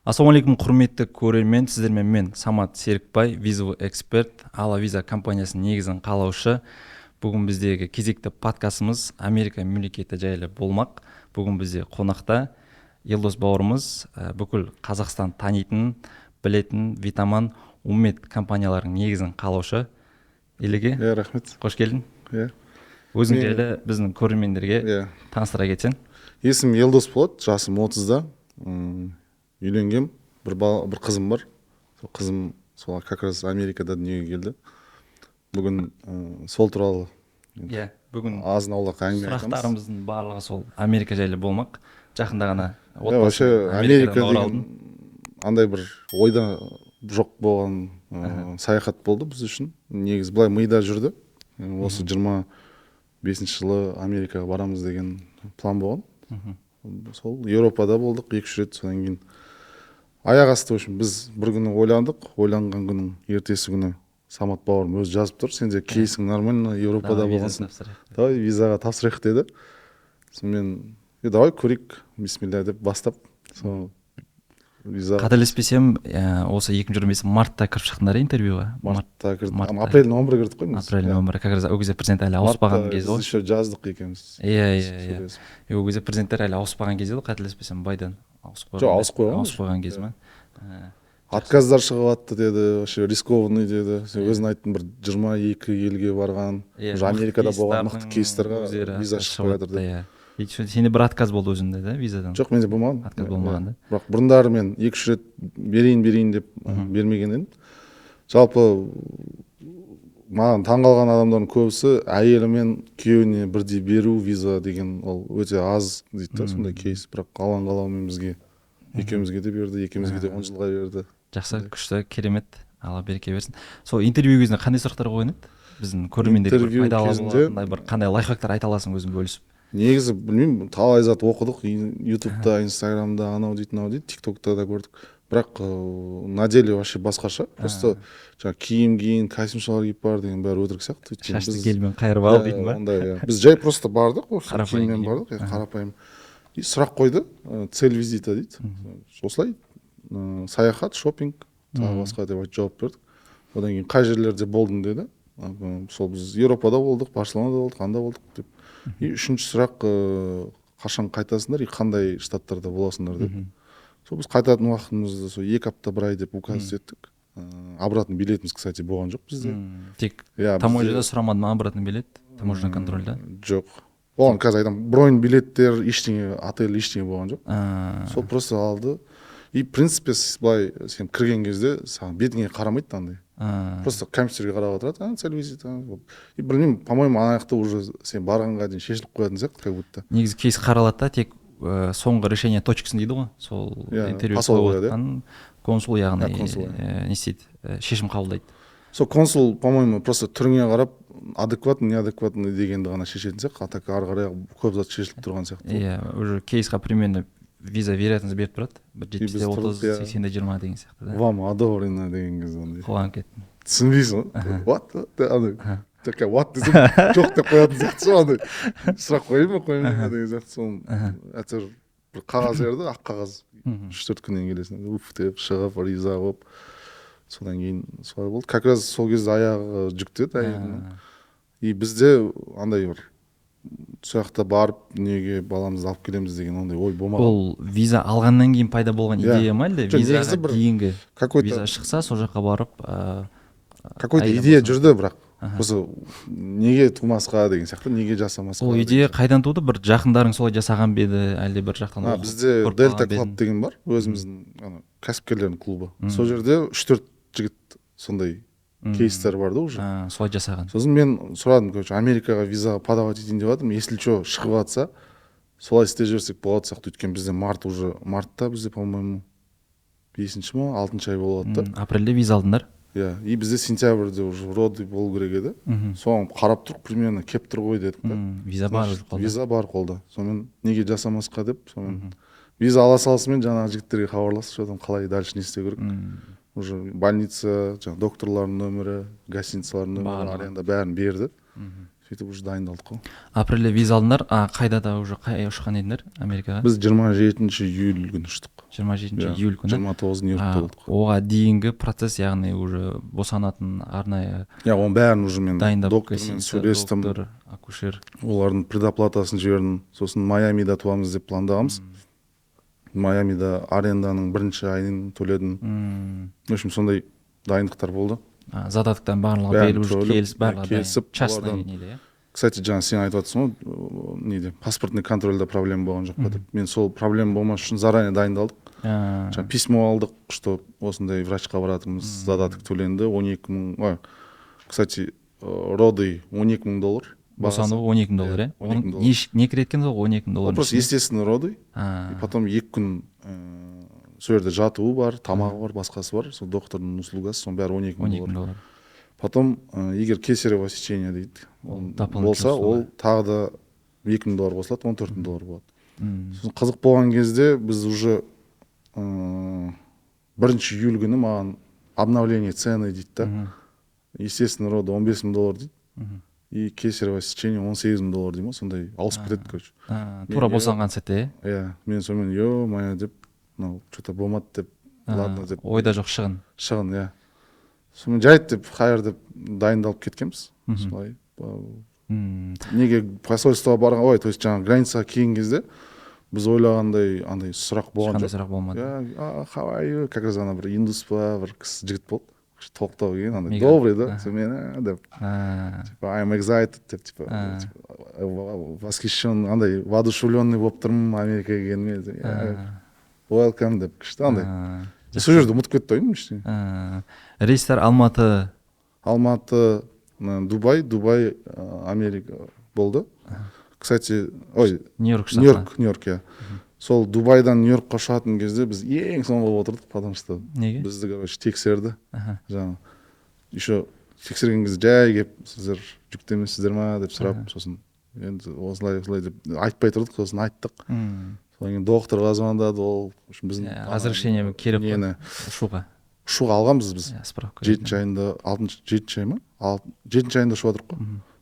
Ассалаумағалейкум, құрметті көрермен, сіздермен мен Самат Серікбай, Виза Эксперт, Ала Виза компаниясының негізін қалаушы. Бүгін біздегі кезекті подкастымыз Америка мемлекеті жайлы болмақ. Бүгін бізде қонақта Елдос бауырымыз, бүкіл Қазақстан танитын, білетін Витаман Уммет компанияларының негізін қалаушы. Елеге, рахмет. Қош келдің. Өзің жайлы біздің көрермендерге таныстыра кетсең. Есім Елдос болады, жасым 30-да. Үйленгем, бір қызым бар. Қызым сол как раз Америкада дүниеге келді. Бүгін сол туралы бүгін азын аулақ әңгіме айтамыз. Сұрақтарымыздың барлығы сол Америка жайлы болмақ. Жақында ғана вообще Америка деген андай бір ойда жоқ болған саяхат болды біз үшін. Негізі былай мида жүрді. Осы 25-ші жылы Америкаға барамыз деген план болған. Сол Еуропада болдық 2-3 рет, содан кейін аяқ асты. Біз бір күні ойланған күннің ертесі күні Самат бауырым өзі жазып тұр, сенде кейсің нормально, Еуропада болғансың, давай визаға тапсырайық деді. Сонымен давай көрейік, бисмилля деп бастап, сол виза. Қателеспесем, осы 2025 мартта кіріп шықтыңдар интервьюға. Мартта кірдік, апрельдің 10-бірі кірдік қой. Апрельдің 10-бірі, как раз ол кезде президент әлі ауыспаған кезде ғой. Біз еще жаздық екенбіз. Ол кезде президенттер әлі ауыспаған кезде ғой, қателеспесем, Байден ауысып қойған кез ма? Отказдар шығып атты деді, рискованный деді. Өзің айттың, бір 22 елге барған, Америкада болған мықты кейстарға виза шығып жатыр деді. Сенде бір отказ болды өзінде, да, визадан? Жоқ, менде болмаған. Отказ болмаған, да? Бірақ бұрындары мен 2-3 рет берейін деп бермеген едім. Жалпы маған таңғалған адамдардың көбісі әйелі мен күйеуіне бірдей беру виза деген ол өте аз дейді да, сондай кейс. Бірақ қалаумен бізге екеумізге де берді, екеумізге де 10 жылға берді. Жақсы, күшті, керемет. Алла береке берсін. Сол интервью кезінде қандай сұрақтар қойған еді? Біздің көрермендерге пайдалы болатындай бір қандай лайфхактар айта аласың өзің бөлісіп? Негізі білмеймін, талай зат оқыдық, ютубта, инстаграмда анау дейді, тиктокта да көрдік. Бірақ на деле вообще басқаша. Просто киім, костюмшалар киіп бар деген бәрі өтірік сияқты. Шашты келмен қайырып ал дейтін ба? Біз жай просто бардық, киіммен бардық, қарапайым. Сұрақ қойды, цель визита дейді. Осылай саяхат, шопинг, тағы басқа деп жауап бердік. Одан кейін қай жерлерде болдың деді. Сол біз Еуропада болдық, Барселонада болдық, анда болдық деп. Үшінші сұрақ, қашан қайтасыңдар, қандай штаттарда боласыңдар деп. Сол біз қайтатын уақытымызды 2 апта 1 ай деп указ еттік. Обратный билетіміз, кстати, болған жоқ бізде. Тек таможняда сұрамадым обратный билет, таможня контрольда? Жоқ. Оған қазір айтам, бронь билеттер, ештеңе, отель ештеңе болған жоқ. Сол просто алды. И в принципе, былай сен кірген кезде саған бетіңе қарамайды андай. Просто компьютерге қарап отырады, цель визита. И білмеймін, по-моему, ана жақта уже сен барғанға дейін шешіліп қоятын сияқты, как будто. Негізі кейс қаралады да, тек соңғы решение точкасын дейді ғой. Сол интервью қойып отқан консул, яғни не істейді, шешім қабылдайды. Сол консул, по-моему, просто түріңе қарап адекватный, неадекватный дегенді ғана шешетін сияқты, а так ары қарай көп зат шешіліп тұрған сияқты. Уже кейсқа примерно виза вероятность беріп тұрады. Бір 70-30, 80-20 деген сияқты. Вам одобрено деген кезде ондай. Қоған кеттім. Түсінбейсің ғой? What? Такая what десем, жоқ деп қоятын сияқты сол андай. Сұрақ қойып қоймын деген сияқты. Сол әйтеуір бір қағаз берді, ақ қағаз. 3-4 күннен келесің. Уф деп шығып, риза болып. Содан кейін солай болды. Как раз сол кезде аяғы жүктеді әйелдің. И бізде андай бір сояқта барып дүниеге баламызды алып келеміз деген ондай ой болмаған. Ол виза алғаннан кейін пайда болған идея ма әлде? Визаға дейінгі виза шықса, сол жаққа барып какой-то идея жүрді, бірақ осы неге тумасқа деген сияқты, неге жасамасқа. Ол идея қайдан туды? Bir жақындарың солай жасаған ба еді, әлде бір жақтан? Бізде Delta Club деген бар, өзіміздің кәсіпкерлердің клубы. Сол жерде 3-4 жігіт сондай кейстер бар да уже. Солай жасаған. Сосын мен сұрадым, Америкаға визаға подавать етейін деп жатырмын, если что шығып жатса, солай істеп жіберсек болады сияқты. Өйткені бізде мартта бізде, по-моему, 5-ші ма, 6-шы ай болады да. Апрельде виза алдыңдар? И бізде сентябрьде уже роды болу керек еді. Соған қарап тұрып, примерно кеп тұр ғой дедік та. Виза бар қолда. Виза бар қолда. Сонымен неге жасамасқа деп, сонымен виза ала салысымен жаңағы жігіттерге хабарласып, содан қалай дальше не істеу керек. Уже больница, докторлардың нөмірі, гостиницалардың нөмірі, аренда бәрін берді. сөйтіп уже дайындалдық қой. апрельде виза алдыңдар, қайда да уже ұшқан едіңдер Америкаға? Біз 27 июль күні ұштық. 27 июль күні. 29 Нью-Йоркта болдық. Оға дейінгі процесс, яғни уже босанатын арнайы Оның бәрін уже мен дайындап, доктормен сөйлестім. доктор, акушер. Олардың предоплатасын жібердім. Сосын Майамида туамыз деп пландағанбыз. Майамида аренданың бірінші айын төледім. В общем, сондай дайындықтар болды. Задатықтан барлығы келісіп, барлығы частный неде. Кстати, жаңа сен айтып жатсың ғой, неде паспортный контрольда проблема болған жоқ па деп. Мен сол проблема болмас үшін заранее дайындалдық. Жаңа письмо алдық, что осындай врачқа баратырмыз, задаток төленді 12 мың. Кстати, роды $12,000. Босану $12,000, иә? Не кіреді екен сол $12,000? Просто естественно роды. И потом 2 күн сол жерде жатуы бар, тамағы бар, басқасы бар. Сол доктордың услугасы, соның бәрі $12,000. Потом, егер кесарево сечение дейді, болса, ол тағы да $2,000 қосылады, $14,000 болады. Сосын қызық болған кезде біз уже 1 июль күні маған обновление цены дейді да. Естественно, роды $15,000 дейді. И кесарево сечение $18,000 дейді ма, сондай ауысып кетеді, короче. Тура босанған сәтте, иә? Иә, мен сонымен ё-моё деп, что-то болмады деп, ладно деп. Ойда жоқ шығын. Шығын, иә. Сонымен жайт деп, хайыр деп дайындалып кеткенбіз. Солай. Неге посольствоға барған, то есть жаңа границаға келген кезде біз ойлағандай андай сұрақ болған жоқ. Ешқандай сұрақ болмады. How are you? Как раз ана бір индус па, бір кісі жігіт болды. Тоқтау келген, андай добрый да, сонымен деп. I'm excited деп, восхищен, андай воодушевленный болып тұрмын Америкаға келгеніме. Welcome деп, күшті андай. Сол жерде ұмытып кетті ойым ештеңе. Рейстер Алматы, Дубай, Америка болды. Кстати, Нью-Йорк, я. Сол Дубайдан Нью-Йоркқа ұшатын кезде біз ең соңғы болып отырдық, потому что неге? Бізді, короче, тексерді. Жаңа, еще тексерген кезде жай кеп, сіздер жүкті емессіздер ма деп сұрап, сосын енді осылай деп айтпай тұрдық, сосын айттық. Содан кейін докторға звондады, ол біздің разрешение керек ұшуға. Ұшуға алғанбыз біз. 7 айында, 7 ай ма? 7 айында ұшып отырдық қой.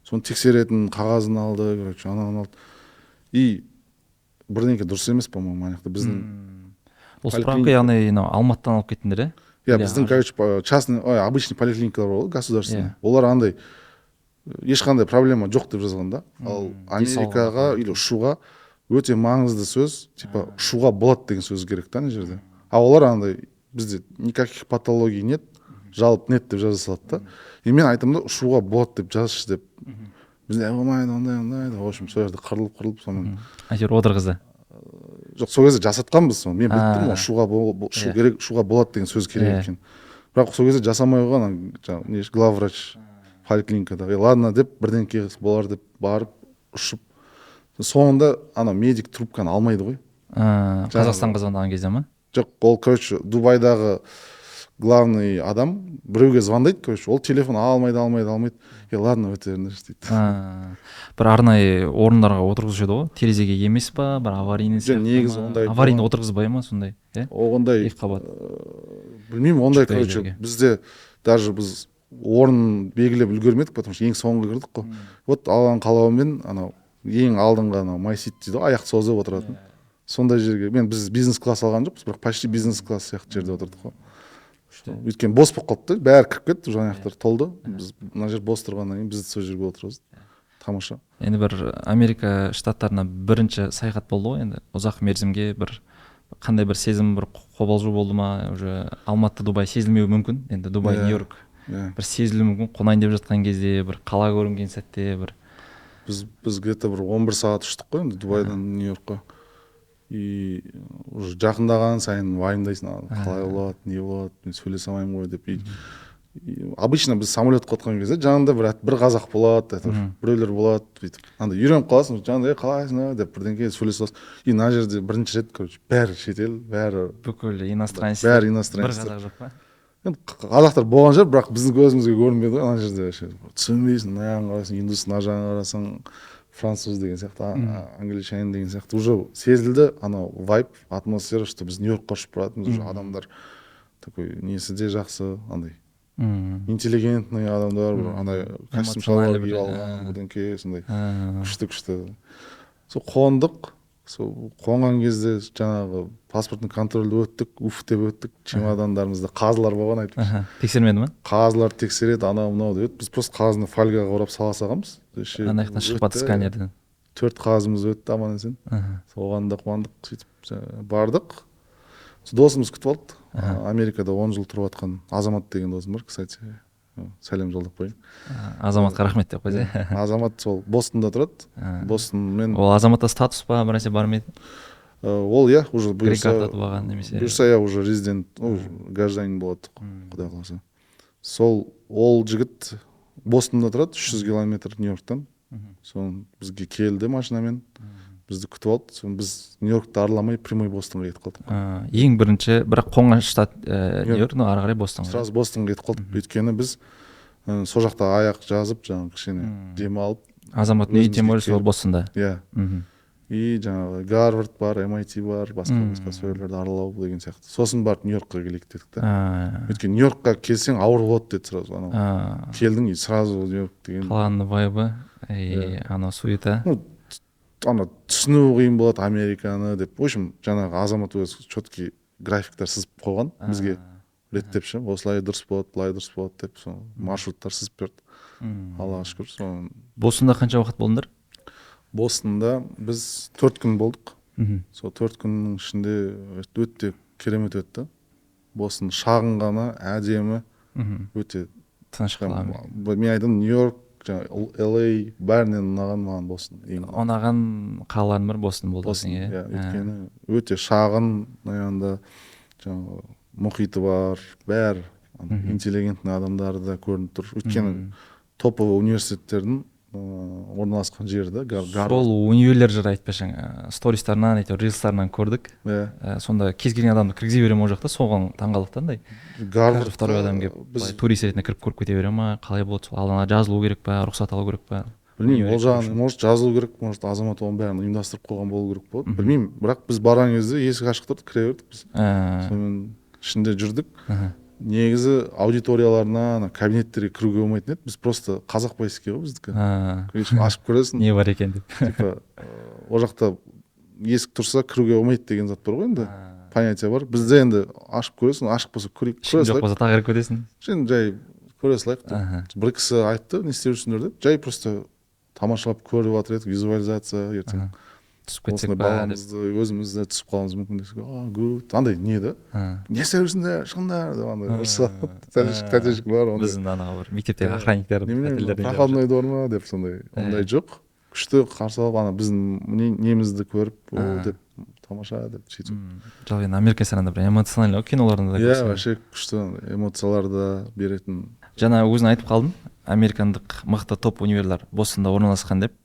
Соны тексеретін қағазын алды, короче, ананы алды. И бірдеңке дұрыс емес, по-моему, анақта біздің. Ол справка, яғни Алматыдан алып кеттіңдер, иә? Иә, біздің, короче, частный, обычный поликлиникалар болды, государственный. Олар андай ешқандай проблема жоқ деп жазған да. Ал Америкаға или ұшуға өте маңызды сөз, типа ұшуға болады деген сөз керек та ана жерде. А олар андай бізде никаких патологий нет, жалоб нет деп жаза салады да. И мен айтамын да, ұшуға болады деп жазшы деп. Бізде болмайды, ондай. В общем, сол жерде қырылып сонымен. Әйтеуір отырғызды. Жоқ, сол кезде жасатқанбыз соны. Мен білдім, ұшу керек, ұшуға болады деген сөз керек екен. Бірақ сол кезде жасамай қойған, главврач поликлиникада. Ладно деп, бірдеңке болар деп барып ұшып. Соңында медик трубканы алмайды ғой. Қазақстанға звондаған кезде ма? Жоқ, ол, короче, Дубайдағы главный адам біреуге звондайды, короче, ол телефон алмайды. Ладно, өте беріңдерші дейді. Бір арнайы орындарға отырғызып еді ғой, терезеге емес па, бір аварийный сияқты. Аварийный отырғызбай ма сондай? Ондай, білмеймін, ондай, короче, бізде даже біз орын белгілеп үлгермедік, потому что ең соңғы кірдік қой. Вот алған қалауымен ең алдыңғы майсит дейді, аяқты созып отыратын. Сондай жерге, біз бизнес-класс алған жоқпыз, бірақ почти бизнес-класс сияқты жерде отырдық қой. Өйткені бос болып қалыпты, бәрі кіріп кетті, жаңаяқтар толды. Біз мына жер бос тұрғаннан кейін бізді сол жерге отырғызды. Тамаша. Енді бір Америка штаттарына бірінші саяхат болды ғой, енді ұзақ мерзімге бір қандай бір сезім, бір қобалжу болды ма, уже Алматы, Дубай сезілмеуі мүмкін. Енді Дубай, Нью-Йорк бір сезілуі мүмкін. Қонайын деп жатқан кезде, бір қала көрінген сәтте бір. Біз где-то бір 11 сағат ұштық қой енді Дубайдан Нью-Йоркқа. И уже жақындаған сайын уайымдайсың, қалай болады, не болады, мен сөйлесе алмаймын ғой деп. Обычно біз самолетқа отқан кезде жанында бір қазақ болады, біреулер болады, бүйтіп. Анда үйреніп қаласың, жанында қалайсың деп бірдеңке сөйлесіп аласың. И мына жерде бірінші рет, короче, бәрі шетел, бәрі бүкіл иностранец. Бәрі иностранец. Бір қазақ жоқ па? Енді қазақтар болған жер, бірақ біздің көзімізге көрінбеді ғой ана жерде. Түсінбейсің, мына жағын қарасың, индус, мына жағын қарасың, француз деген сияқты, англичанин деген сияқты. Уже сезілді анау вайб, атмосфера, что біз Нью-Йоркқа ұшып баратырмыз, уже адамдар такой несі де жақсы, андай интеллигентный адамдар, бір андай костюм шалбар киіп алған, оданке сондай күшті. Сол қондық, сол қонған кезде жаңағы паспорттың контрольді өттік, деп өттік, чемодандарымызда қазылар болған айтып. Тексермеді ма? Қазылар тексереді, анау мынау деп. Біз просто қағазды фольгаға орап сала салғанбыз. Ана жақтан шықпады сканерден. 4 қағазымыз өтті аман есен. Соған да қуандық, сөйтіп бардық. Досымыз күтіп алды. Америкада 10 жыл тұрып жатқан Азамат деген досым бар, кстати. Сәлем жолдап қояйын. Азаматқа рахмет деп қойды. Азамат сол Бостонда тұрады. Бостонмен. Ол Азаматта статус па, бір нәрсе бар ма еді? Ол уже бұйырса болған немесе. Бұйырса уже резидент, гражданин болады, құдай қаласа. Ол жігіт Бостонда тұрады, 300 километр Нью-Йорктан. Соны бізге келді машинамен. Бізді күтіп алды. Біз Нью-Йоркты арламай прямой Бостонға кетіп қалдық. Ең бірінші, бірақ қонған штат Нью-Йорк, но ары қарай Бостонға. Сразу Бостонға кетіп қалдық. Өйткені біз сол жақта аяқ жазып, жаңағы кішкене демалып. Азаматтың үйі тем более сол Бостонда. Иә. И жаңағы Гарвард бар, MIT бар, басқа сөйлерді аралау деген сияқты. Сосын барып Нью-Йоркқа келейік дедік та. Өйткені Нью-Йоркқа келсең ауыр болады деді сразу. Келдің и сразу Нью-Йорк деген. Қаланың вайбы, анау суета. Түсіну қиын болады Американы деп. В общем, жаңағы Азамат өзі четкий графиктар сызып қойған бізге реттеп ше. Осылай дұрыс болады, былай дұрыс болады деп маршруттар сызып берді. Аллаға шүкір. Бостонда қанша уақыт болдыңдар? Бостонда біз 4 күн болдық. Сол 4 күннің ішінде өте керемет өтті. Бостон шағын ғана, әдемі, өте тыныш қала. Мен айтам, Нью-Йорк, LA бәрінен ұнаған маған Бостон. Ұнаған қалалардың бірі Бостон болды. Өйткені өте шағын, жаңағы мұхиты бар, бәрі интеллигентный адамдары да көрініп тұр. Өйткені топовый университеттердің орналасқан жерді. Сол универлер жыры айтпашың, стористарынан, рилстарынан көрдік. Сонда кез келген адамды кіргізе бере ме ол жақта, соған таңғалдықтандай. Второй адам келіп, турист ретінде кіріп көріп кете бере ме, қалай болады, сол алдына жазылу керек па, рұқсат алу керек па? Білмеймін, ол жағын, может жазылу керек, может Азамат оның бәрін ұйымдастырып қойған болу керек болады. Білмеймін, бірақ біз барған кезде есік ашық тұрды, кіре бердік біз. Сонымен ішінде жүрдік. Негізі аудиторияларына, кабинеттерге кіруге болмайтын еді. Біз просто қазақ байске ғой біздікі. Ашып көресің. Не бар екен деп. Типа, ол жақта есік тұрса кіруге болмайды деген зат бар ғой енді. Понятие бар. Бізде енді ашып көресің, ашық болса көрейік. Жоқ болса тағырып көтесің. Жай көре салайық деп. Бір кісі айтты, не істеп жүрсіңдер деп. Жай просто тамашалап көріп жатыр едік, визуализация ертең. Түсіп кетсек ба, баламызды өзімізді түсіп қаламыз мүмкін десек, андай не да? Не істеп жүрсіңдер, шығыңдар деп андай тәтешік бар. Біздің анау бір мектептегі охранниктер проходной двор ма деп сондай. Ондай жоқ. Күшті қарсы алып, ана біздің немізді көріп, деп тамаша деп сөйтіп. Жалпы енді Америка саранда бір эмоциональный киноларында да көрсетеді. Иә, вообще күшті эмоцияларды беретін. Жаңа өзің айтып қалдың, американдық мықты топ универлар Бостонда орналасқан деп.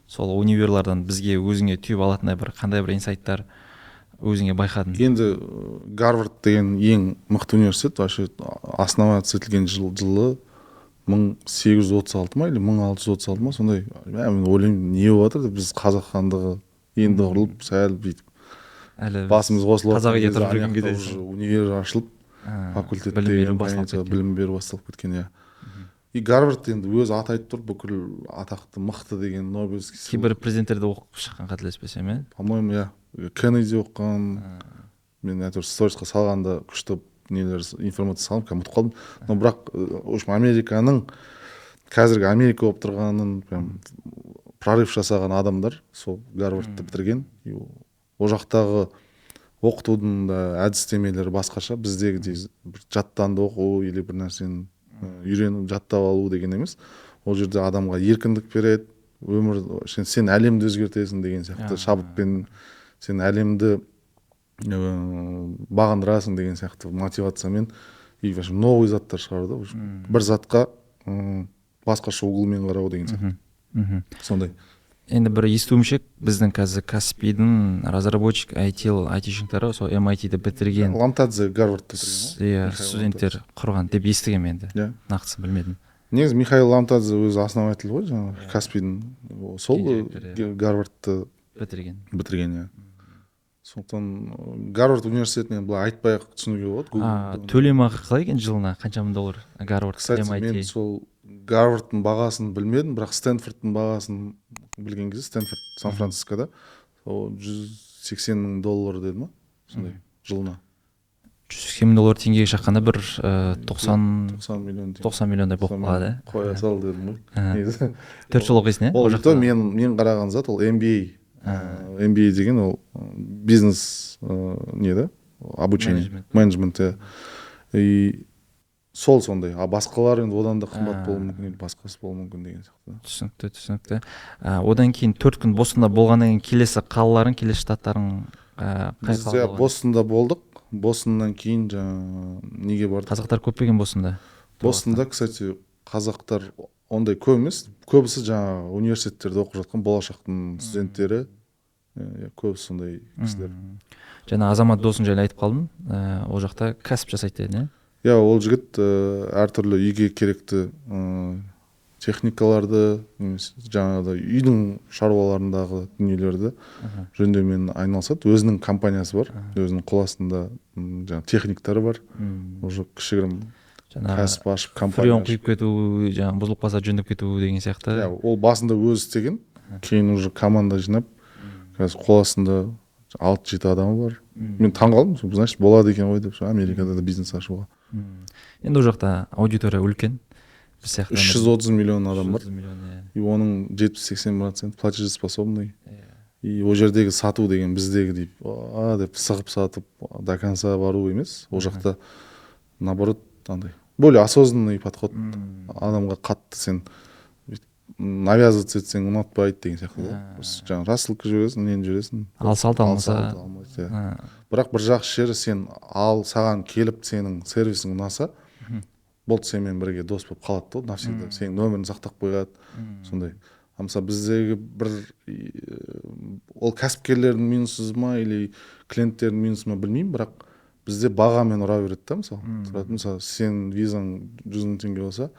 Сол универлардан бізге өзіңе түйіп алатындай бір қандай бір инсайттар өзіңе байқадың? Енді Гарвард деген ең мықты университет, вообще основация етілген жылы 1836 ма или 1636 ма, сондай. Мен ойлаймын, не болып жатыр деп, біз қазақ хандығы енді құрылып, сәл бүйтіп басымыз қосылып, қазақ үйде тұрып жүрген кезде универ ашылып, факультет білім беру басталып кеткен. И Гарвард енді өзі атайтып тұр, бүкіл атақты мықты деген Нобелевский сыйлық. Кейбір президенттерді оқып шыққан қателеспесем, иә? По-моему, иә. Кеннеди оқыған. Мен әйтеуір сторисқа салғанда күшті нелер информация салып, ұмытып қалдым. Но бірақ, в общем, Американың қазіргі Америка болып тұрғанын прорыв жасаған адамдар сол Гарвардты бітірген. Ол жақтағы оқытудың да әдістемелері басқаша. Біздегідей бір жаттанды оқу или бір нәрсені үйреніп жаттап алу деген емес. Ол жерде адамға еркіндік береді, өмір, сен әлемді өзгертесің деген сияқты шабытпен, сен әлемді бағындырасың деген сияқты мотивациямен и новый заттар шығарды. Бір затқа басқаша углмен қарау деген сияқты. Сондай. Енді бір естуімше біздің қазір Каспийдің разработчик айтишниктары сол MIT-ді бітірген. Ламтадзе Гарвардты бітірген. Иә, студенттер құрған деп естігем енді. Нақтысын білмедім. Негізі Михаил Ламтадзе өзі основатель ғой, жаңағы Каспийдің. Сол Гарвардты бітірген. сондықтан Гарвард университетінен былай айтпай-ақ түсінуге болады. Төлемақы қалай екен жылына қанша мың доллар Гарвард Кстати, мен сол Гарвардтың бағасын білмедім, бірақ Стэнфордтың бағасын білген кезде, Стэнфорд Сан-Францискода ол $180,000 деді ма, сондай жылына. $180,000 теңгеге шаққанда бір 90 миллион 90 миллиондай болып қалады. Қоя сал дедім ғой. Негізі 4 жыл оқисың, ол мен қараған зат ол MBA. MBA деген ол бизнес не да, обучение, менеджмент. И сол сондай. А басқалар енді одан да қымбат болуы мүмкін, басқасы болуы мүмкін деген сияқты. Түсінікті. Одан кейін 4 күн Бостонда болғаннан кейін келесі қалаларың, келесі штаттарың қай қалалар? Біз Бостонда болдық. Бостоннан кейін жаңа неге бардық? Қазақтар көп пе екен Бостонда? Бостонда, кстати, қазақтар ондай көп емес. Көбісі жаңа университеттерде оқып жатқан болашақтың студенттері, көбісі сондай кісілер. Жаңа Азамат досың жайлы айтып қалдым. Ол жақта кәсіп жасайды деді, иә, ол жігіт әртүрлі үйге керекті техникаларды, жаңағыдай үйдің шаруаларындағы дүниелерді жөндеумен айналысады. Өзінің компаниясы бар, өзінің қол астында жаңа техниктары бар. Уже кішігірім кәсіп ашып компания. Фреон құйып кету, жаңа бұзылып қалса жөндеп кету деген сияқты. Иә, ол басында өзі істеген, кейін уже команда жинап, қазір қол астында 6-7 адамы бар. Мен таңғалдым, значит болады екен ғой деп, Америкада да бизнес ашуға. Енді ол жақта аудитория үлкен. 330 миллион адам бар. И оның 70-80% платежеспособный. И ол жердегі сату деген біздегі деп сығып сатып до конца бару емес. Ол жақта наоборот андай более осознанный подход. Адамға қатты сен навязываться етсең ұнатпайды деген сияқты да. Жаңа рассылка жібересің, нені жібересің. Алса алмаса. Бірақ бір жақсы жері сен саған келіп сенің сервисің ұнаса, болды сенімен бірге дос болып қалады да, навсегда. Сенің нөмірін сақтап қойады. Сондай. Мысалы біздегі бір ол кәсіпкерлердің минусы ма или клиенттердің минусы ма білмеймін, бірақ бізде бағамен ұра береді да, мысалы сен визаң 100 мың теңге болса,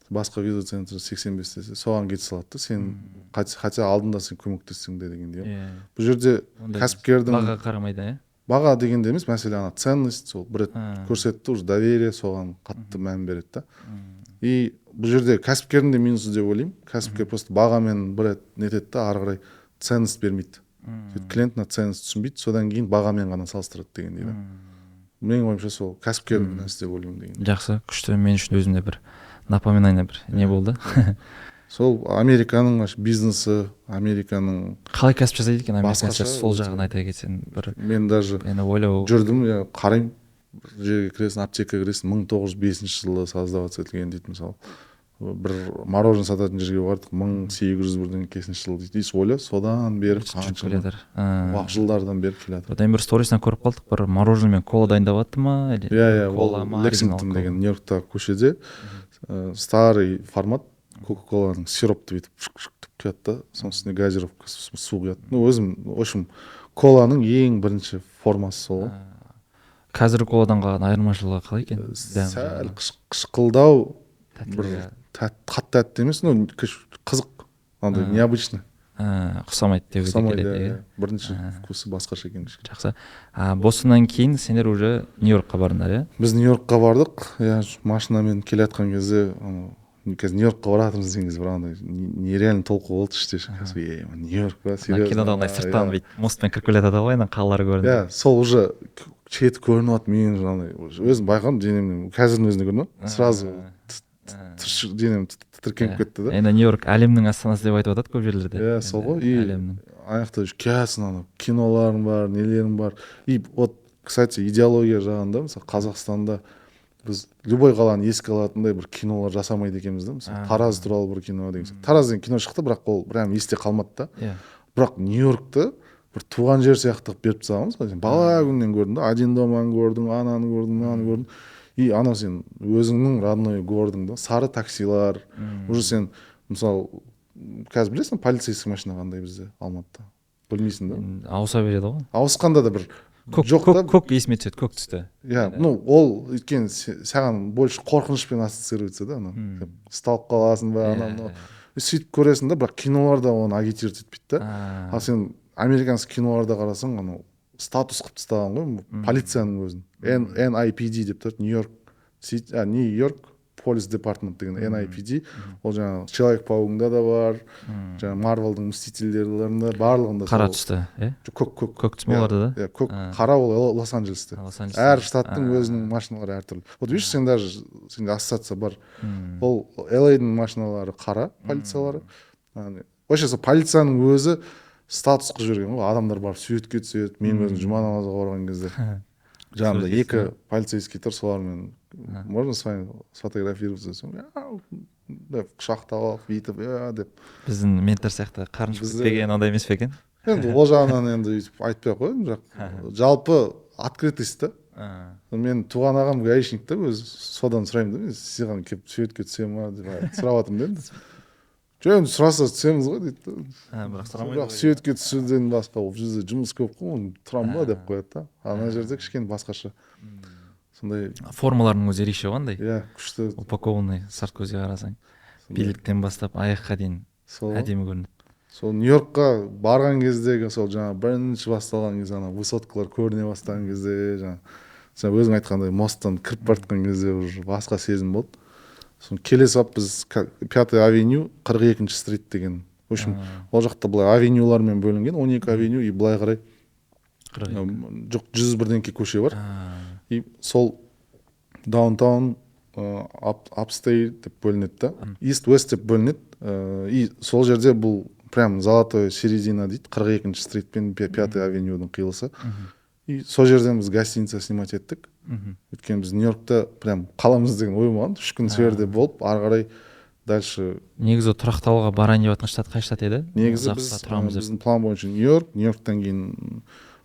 басқа виза центрі 85 десе, соған кете салады да, сен хотя алдында сен көмектессең де дегендей. Бұл жерде кәсіпкердің баға қарамайды, баға дегенде емес, мәселе ана ценность, сол бір рет көрсетті, уже доверие соған қатты мән береді да. И бұл жерде кәсіпкердің де минусы деп ойлаймын. Кәсіпкер просто бағамен бір рет нетеді да, ары қарай ценность бермейді. Клиентына ценность түсінбейді, содан кейін бағамен ғана салыстырады дегендей да. Менің ойымша сол кәсіпкердің нәрсе деп ойлаймын деген. Жақсы, күшті. Мен үшін өзімде бір напоминание бір не болды. Сол Американың бизнесі, Американың қалай кәсіп жасайды екен американцы, сол жағын айта кетсең бір. Мен даже жүрдім, қараймын, жерге кіресің, аптекаға кіресің, 1905 жылы создаваться етілген дейді, мысалы. Бір мороженое сататын жерге бардық, 1800 жылы дейді. Ойла, содан бері қанша жылдардан бері келеді. Одан бір сторисынан көріп қалдық, бір мороженое мен кола дайындап жатты ма? Иә, ол Лексингтон деген Нью-Йорктағы көшеде старый формат, Кока-коланың сиропты бүйтіп шық-шық құяды да, соның үстіне газировка су құяды. Өзім, в общем, коланың ең бірінші формасы сол. Қазіргі коладан қалған айырмашылығы қалай екен? Сәл қышқылдау, бір қатты тәтті емес, қызық, андай необычно. Ұқсамайды деп келеді. Бірінші вкусы басқаша екен. Жақсы. Бостоннан кейін сендер уже Нью-Йоркқа бардыңдар, иә? Біз Нью-Йоркқа бардық. Машинамен келе жатқан кезде, қазір Нью-Йоркқа баратырмыз деген кезде бір андай нереально толқу болды іште. Нью-Йорк па, серьезно. Кинода ондай сырттан бүйтіп мостпен кіріп келе жатады ғой, қалалар көрінеді. Иә, сол уже шеті көрініп жатыр, мен жаңағыдай өзім байқадым, денемнен қазірдің өзінде көрініп, сразу денем тітіркеніп кетті да. Енді Нью-Йорк әлемнің астанасы деп айтып жатады көп жерлерде. Иә, сол ғой. И аяқта келсін, киноларың бар, нелерің бар. И вот, кстати, идеология жағында, мысалы Қазақстанда біз любой қаланы еске алатындай бір кинолар жасамайды екенбіз да. Мысалы Тараз туралы бір кино деген сияқты. Тараз деген кино шықты, бірақ ол прям есте қалмады да. Бірақ Нью-Йоркты бір туған жер сияқты беріп тастағанбыз ғой. Бала күннен көрдің да, один доманы көрдің, ананы көрдің, мынаны көрдің. И ана сен өзіңнің родной городың да, сары таксилар. Уже сен, мысалы, қазір білесің, полицейский машина қандай бізде Алматыда. Білмейсің да. Ауыса береді ғой. Ауысқанда да бір көк есіме түседі, көк түсті. Иә, ол өйткені саған больше қорқынышпен ассоциируется да, сталып қаласың ба, ананы. Сөйтіп көресің да, бірақ киноларда оны агитировать етпейді да. Ал сен американский киноларда қарасаң, статус қылып тастаған ғой полицияның өзін. NIPD деп тұрады, Нью-Йорк Police Department деген NIPD. Ол жаңағы Человек-паугында да бар, жаңағы Марвелдың Мстительдерінде барлығында. Қара түсті, көк түс ме оларда да? Көк, қара ол Лос-Анджелесте. Әр штаттың өзінің машиналары әртүрлі. Вот видишь, сенде ассоциация бар. Ол LA-дің машиналары қара, полициялары. Вообще сол полицияның өзі статус қылып жіберген ғой. Адамдар барып суретке түседі. Мен өзім жұма намазға барған кезде жанымда 2 полицейский тұр, солармен можно с вами сфотографироваться десем, деп құшақтап алып бүйтіп деп. Біздің ментор сияқты қарыншы бітпеген ондай емес пе екен? Енді ол жағынан енді өйтіп айтпай ақ қояйын, бірақ жалпы открытость та. Мен туған ағам гаишник та, өзі содан сұраймын да, саған келіп суретке түсем ма деп сұрап жатырмын да. Енді сұраса түсеміз ғой дейді. Бірақ суретке түсуден басқа ол жерде жұмыс көп қой, тұрамын ба деп қояды да. Ана жерде кішкене басқаша. Сондай формаларының өзі ерекше ғой андай. Иә, күшті. Упакованный, сырт көзге қарасаң. Биліктен бастап аяққа дейін әдемі көрінеді. Сол Нью-Йоркқа барған кездегі сол жаңа бірінші басталған кезде ана высоткалар көріне бастаған кезде жаңа өзің айтқандай мосттан кіріп бара жатқан кезде уже басқа сезім болды. Соны келе сап біз 5-й авеню 42-ші стрит деген. В общем, ол жақта былай авенюлармен бөлінген, 12 авеню и былай қарай жоқ 101-денке көше бар. И сол даунтаун, апстейт деп бөлінеді да. Ист-вест деп бөлінеді. И сол жерде бұл прям золотой середина дейді, 42-ші стрит пен 5-й авенюдің қиылысы. И сол жерден біз гостиница снимать еттік. Өйткені біз Нью-Йоркта прям қаламыз деген ой болған. 3 күн сол жерде болып, ары қарай дальше. Негізі тұрақталуға барайын деп жатқан штат қай штат еді? Негізі біздің план бойынша Нью-Йорк, Нью-Йорктан кейін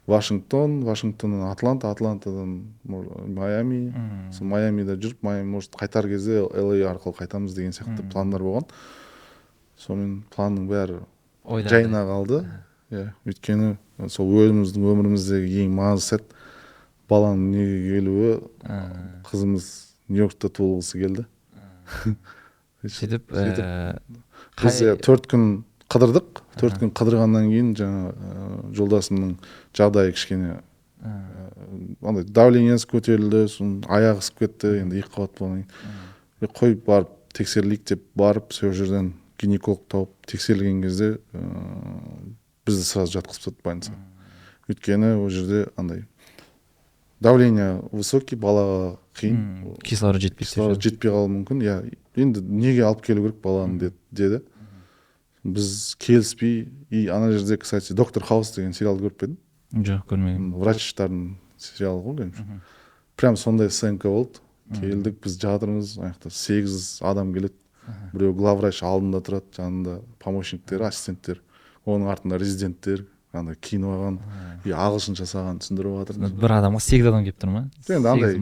Вашингтон, Вашингтоннан Атланта, Атлантадан Майами, сол Майамида жүріп, Майами может қайтар кезде LA арқылы қайтамыз деген сияқты пландар болған. Сонымен планның бәрі жайына қалды. Өйткені сол өзіміздің өміріміздегі ең маңызды сәт баланың дүниеге келуі, қызымыз Нью-Йоркта туылғысы келді. Сөйтіп біз 4 күн қыдырдық. 4 күн қыдырғаннан кейін жаңа жолдасымның жағдайы кішкене андай давлениесі көтерілді, сосын аяғы ысып кетті, енді 2 қабат болған кейін. Қойып барып тексерілейік деп барып, сол жерден гинеколог тауып тексерілген кезде бізді сразу жатқызып тастады больницаға. Өйткені ол жерде андай давление высокий, балаға қиын. Кислород жетпей қалуы мүмкін. Я енді неге алып келу керек баланы деді. Біз келіспей, и ана жерде, кстати, Доктор Хаус деген сериал көріп пе едің? Жоқ, көрмеген. Врачтардың сериалы ғой, прям сондай сценка болды. Келдік, біз жатырмыз, аяқта 8 адам келеді. Біреу главврач алдында тұрады, жанында помощниктер, ассистенттер, оның артында резиденттер, андай киініп и ағылшынша саған түсіндіріп жатыр. Бір адамға 8 адам келіп тұр ма? Енді андай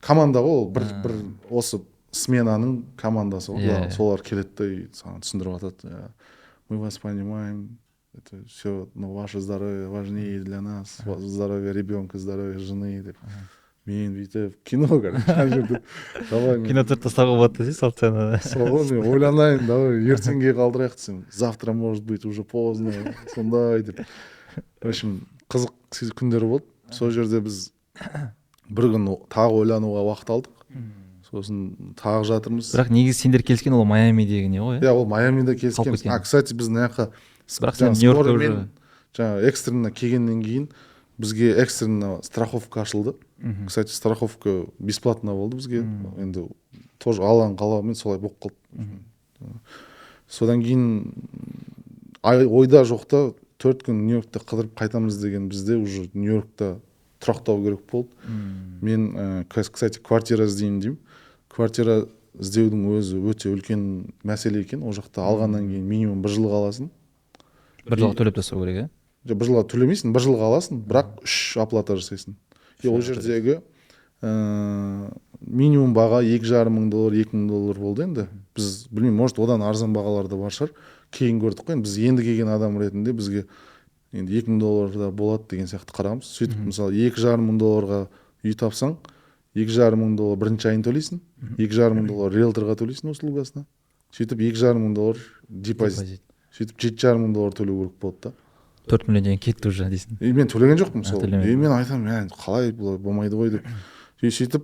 команда ғой, ол бір осы сменаның командасы ғой, солар келеді и саған түсіндіріп жатады. Мы вас понимаем, это все, но ваше здоровье важнее для нас, здоровье ребенка, здоровье жены деп. Мен бүйтіп кино короче. Кино түсіріп тастауға болады десей, сол сценада. Сол ғой, мен ойланайын, давай ертеңге қалдырайық десем, завтра может быть уже поздно, сондай деп. В общем, қызық күндер болды. Сол жерде біз бір күн тағы ойлануға уақыт алдық. Сосын тағы жатырмыз. Бірақ негізі сендер келіскен ол Майамидегі не ғой? Иә, ол Майамида келіскен. Кстати, біз мына жаққа жаңа экстренно келгеннен кейін бізге экстренно страховка ашылды. Кстати, страховка бесплатно болды бізге. Енді тоже алған қалауымен солай болып қалды. Содан кейін ойда жоқта 4 күн Нью-Йоркта қыдырып қайтамыз деген бізде уже Нью-Йоркта тұрақтау керек болды. Мен, кстати, квартира іздеймін деймін. Квартира іздеудің өзі өте үлкен мәселе екен. Ол жақта алғаннан кейін минимум 1 жыл қаласың. 1 жылға төлеп тастау керек, иә? Жоқ, 1 жылға төлемейсің, 1 жыл қаласың, бірақ 3 оплата жасайсың. Ол жердегі минимум баға $2,5 мың, $2 мың болды енді. Біз білмеймін, может одан арзан бағалар да бар шығар. Кейін көрдік қой, біз енді келген адам ретінде бізге енді $2 мың да болады деген сияқты қарағанбыз. Сөйтіп, мысалы, $2,5 мың үй тапсаң, $2,5 мың бірінші айын төлейсің, $2,5 мың риэлторға төлейсің услугасына. Сөйтіп $2,5 мың депозит. Сөйтіп $7,5 мың төлеу керек болды да. 4 миллион деген кетті уже дейсің. И мен төлеген жоқпын сол. төлемедің. И мен айтамын, қалай бұлай болмайды ғой деп. И сөйтіп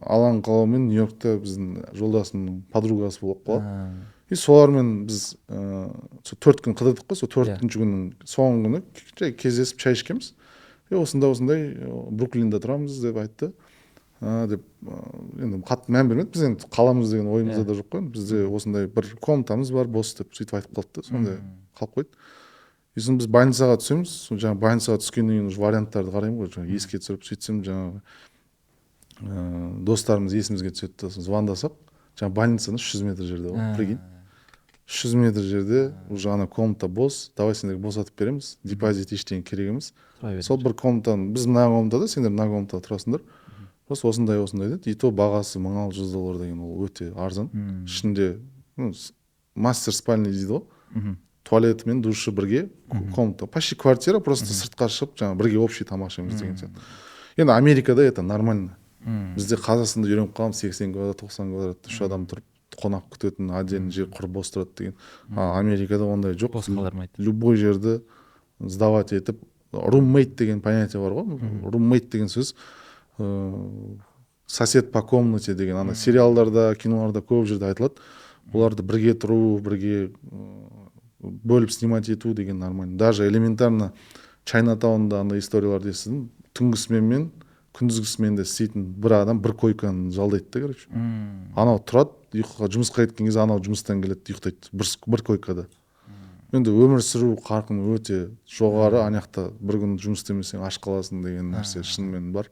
Алан қалаумен Нью-Йоркта біздің жолдасымның подругасы болып қалады. И солармен біз сол 4 күн қыдырдық қой, сол 4-ші күннің соңғы күні жай кездесіп чай ішкенбіз. И осындай Бруклинда тұрамыз деп айтты. Деп енді қатты мән бермеді. Біз енді қаламыз деген ойымызда да жоқ қой. Бізде осындай бір комнатамыз бар, бос деп сөйтіп айтып қалды. Сондай қалып қойды. И сосын біз больницаға түсеміз. Жаңағы больницаға түскеннен кейін варианттарды қараймын ғой, жаңағы еске түсіріп сөйтсем жаңағы достарымыз есімізге түседі да звондасақ, жаңағы больницадан 300 метр жерде ғой, прикинь. 300 метр жерде уже ана комната бос, давай сендерге босатып береміз, депозит ештеңе керек емес. Сол бір комнатаны, біз мына комнатада, сендер мына комнатада тұрасыңдар. Просто осындай деді. И то бағасы $1600 деген, ол өте арзан. Ішінде мастер спальный дейді ғой. Туалеті мен душы бірге, комната. Почти квартира, просто сыртқа шығып, жаңағы бірге общий тамақ ішеміз деген сияқты. Енді Америкада это нормально. Бізде Қазақстанда үйреніп қаламыз, 80 квадрат, 90 квадрат, 3 адам тұрып қонақ күтетін отдельный жер құр бос тұрады деген. Америкада ондай жоқ. Бос қалдырмайды. Любой жерді сдавать етіп, roommate деген понятие бар ғой. Roommate деген сөз сосед по комнате деген, ана сериалдарда, киноларда көп жерде айтылады. Оларды бірге тұру, бірге бөліп снимать ету деген нормально. Даже элементарно Чайнатаунда андай историяларды естідім. Түнгісімен мен күндізгісімен де істейтін бір адам бір койканы жалдайды да, короче. Анау тұрады, ұйқыға жұмысқа кеткен кезде анау жұмыстан келеді, ұйықтайды бір койкада. Енді өмір сүру қарқыны өте жоғары, анаяқта бір күн жұмыс істемесең аш қаласың деген нәрсе шынымен бар.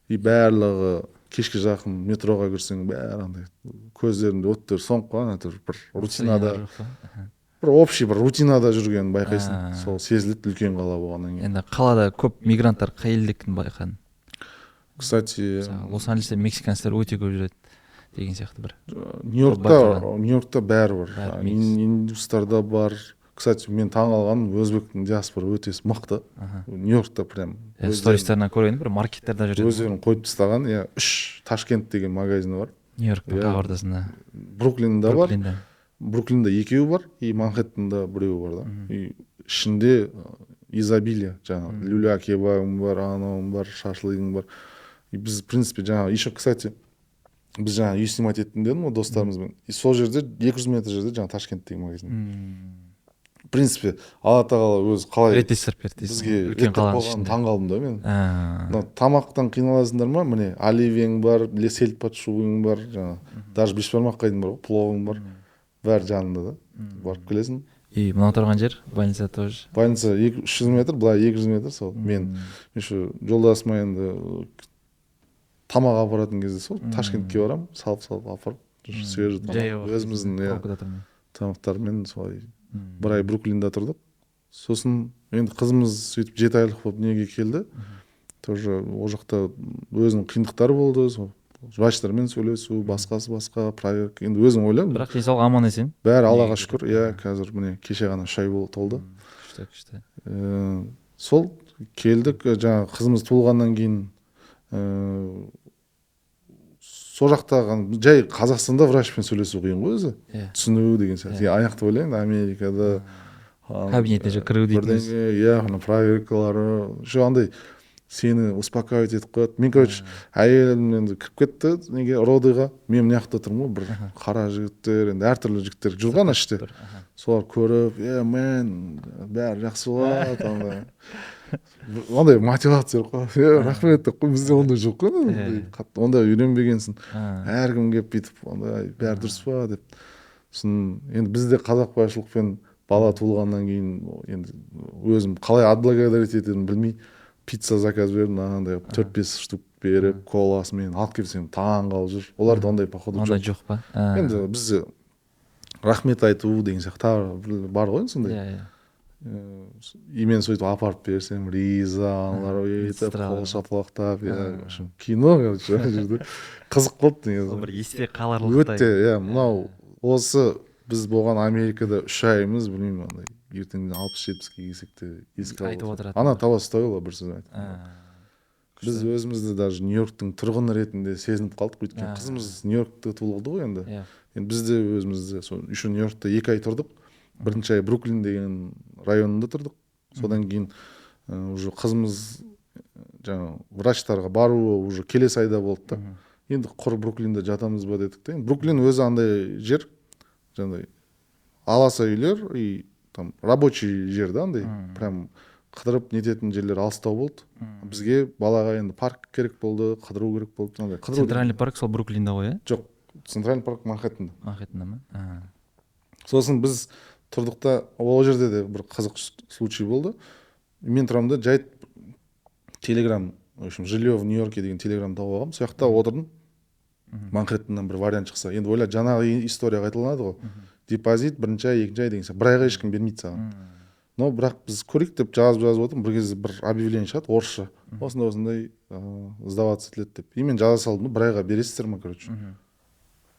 И барлығы кешке жақын метроға кірсең бәрі андай көздерінде оттер соңып қалған, бір рутинада, бір общий бір рутинада жүргенін байқайсың. Сол сезіледі үлкен қала болғаннан кейін. Енді қалада көп мигранттар қай елдікін байқадың? Кстати, Лос-Анджелесте мексиканецтер өте көп жүреді деген сияқты бір. Нью-Йоркта бәрі бар. Индустарда бар. Кстати, мен таң қалғаным, өзбектің диаспора өте мықты. Нью-Йоркта прям стористарынан көрген бір маркеттерде жүреді. Өздерін қойып тастаған, 3 Ташкент деген магазині бар. Нью-Йорктың қақ ортасында. Бруклинда бар. Бруклинда 2 бар, и Манхэттенда 1 бар да. И ішінде изобилие, жаңағы люля кебабың бар, анауың бар, шашлығың бар. И біз, в принципе, жаңағы, еще, кстати, біз жаңағы үй снимать еттім дедім ғой достарымызбен. И сол жерде 200 метр жерде жаңағы Ташкент деген магазин. В принципе, Алла тағала өзі қалай реттестіріп берді дейсің. Бізге реттеп болғанын таң қалдым да мен. Тамақтан қиналасыңдар ма? Міне, оливьең бар, сельдь-под шубың бар, жаңағы даже бешбармаққайдың бар ғой, пловың бар. Бәрі жанында да. Барып келесің. И мынау тұрған жер больница тоже. Больница 300 метр, былай 200 метр сол. Мен еще жолдасыма енді тамақ апаратын кезде сол Ташкентке барамын, салып апарып свежий тамақ. Өзіміздің тамақтармен солай бір ай Бруклинда тұрдық. Сосын енді қызымыз сөйтіп 7 айлық болып неге келді. Тоже ол жақта өзінің қиындықтары болды. Сол врачтармен сөйлесу, басқа проверка. Енді өзің ойлап. Бірақ денсаулық аман есен. Бәрі Аллаға шүкір. Қазір міне кеше ғана 3 ай толды. Күшті. Сол келдік, жаңағы қызымыз туылғаннан кейін сол жақтағы жай Қазақстанда врачпен сөйлесу қиын ғой өзі. Түсіну деген сияқты. Аяқты ойлаймын, Америкада кабинетіне же кіру дейтініз. Проверкалары, же андай сені успокаивать етіп қояды. Мен, короче, әйелім енді кіріп кетті, неге родыға. Мен мына жақта тұрмын ғой, бір қара жігіттер, енді әртүрлі жігіттер жүрген іште. Солар көріп, мен бәрі жақсы болады, ондай мотивация жоқ қой. Рахмет деп қой, бізде ондай жоқ қой. Ондай үйренбегенсің. Әркім келіп бүйтіп, ондай бәрі дұрыс па деп. Енді бізде қазақбайшылықпен бала туылғаннан кейін енді өзім қалай отблагодарить ететінін білмей пицца заказ бердім, андай 4-5 штук беріп, коласымен алып келсем таң қалып жүр. Оларда ондай походу жоқ. Ондай жоқ па? Енді бізде рахмет айту деген сияқты бар ғой сондай. И мен сөйтіп апарып берсем, риза, аналар өйтіп, қол шапалақтап, кино, короче, жүрді. Қызық болды негізі. Бір есте қаларлықтай. Өтте, мынау осы біз болған Америкада 3 айымыз, білмеймін, андай ертеңден 60-70-ке келсек те еске айтып отырады. Ана Талас Стойло бір сөз айтты. Біз өзімізді даже Нью-Йорктың тұрғыны ретінде сезініп қалдық, өйткені қызымыз Нью-Йоркта туылды ғой енді. Енді біз де өзімізді еще Нью-Йоркта 2 ай тұрдық. бірінші ай Бруклин деген районында тұрдық. Содан кейін уже қызымыз жаңағы врачтарға баруы уже келесі айда болды да. Енді құр Бруклинде жатамыз ба дедік те. Бруклин өзі андай жер, жаңағыдай аласа үйлер и там рабочий жер да, андай прям қыдырып нететін жерлер алыстау болды. Бізге балаға енді парк керек болды, қыдыру керек болды. Андай Центральный парк сол Бруклинде ғой, иә? Жоқ, Центральный парк Манхэттенда. Манхэттенда ма? Сосын біз тұрдық та, ол жерде де бір қызық случай болды. Мен тұрамын да, жай телеграм, в общем, жилье в Нью-Йорке деген телеграм тауып алғам. Сол жақта отырдым. Манхэттеннан бір вариант шықса. Енді ойла, жаңағы история қайталанады ғой. Депозит бірінші ай, екінші ай деген сияқты. Бір айға ешкім бермейді саған. Но бірақ біз көрейік деп жазып отырмын. Бір кезде бір объявление шығады орысша. Осындай сдаваться етіледі деп. И мен жаза салдым, бір айға бересіздер ма, короче.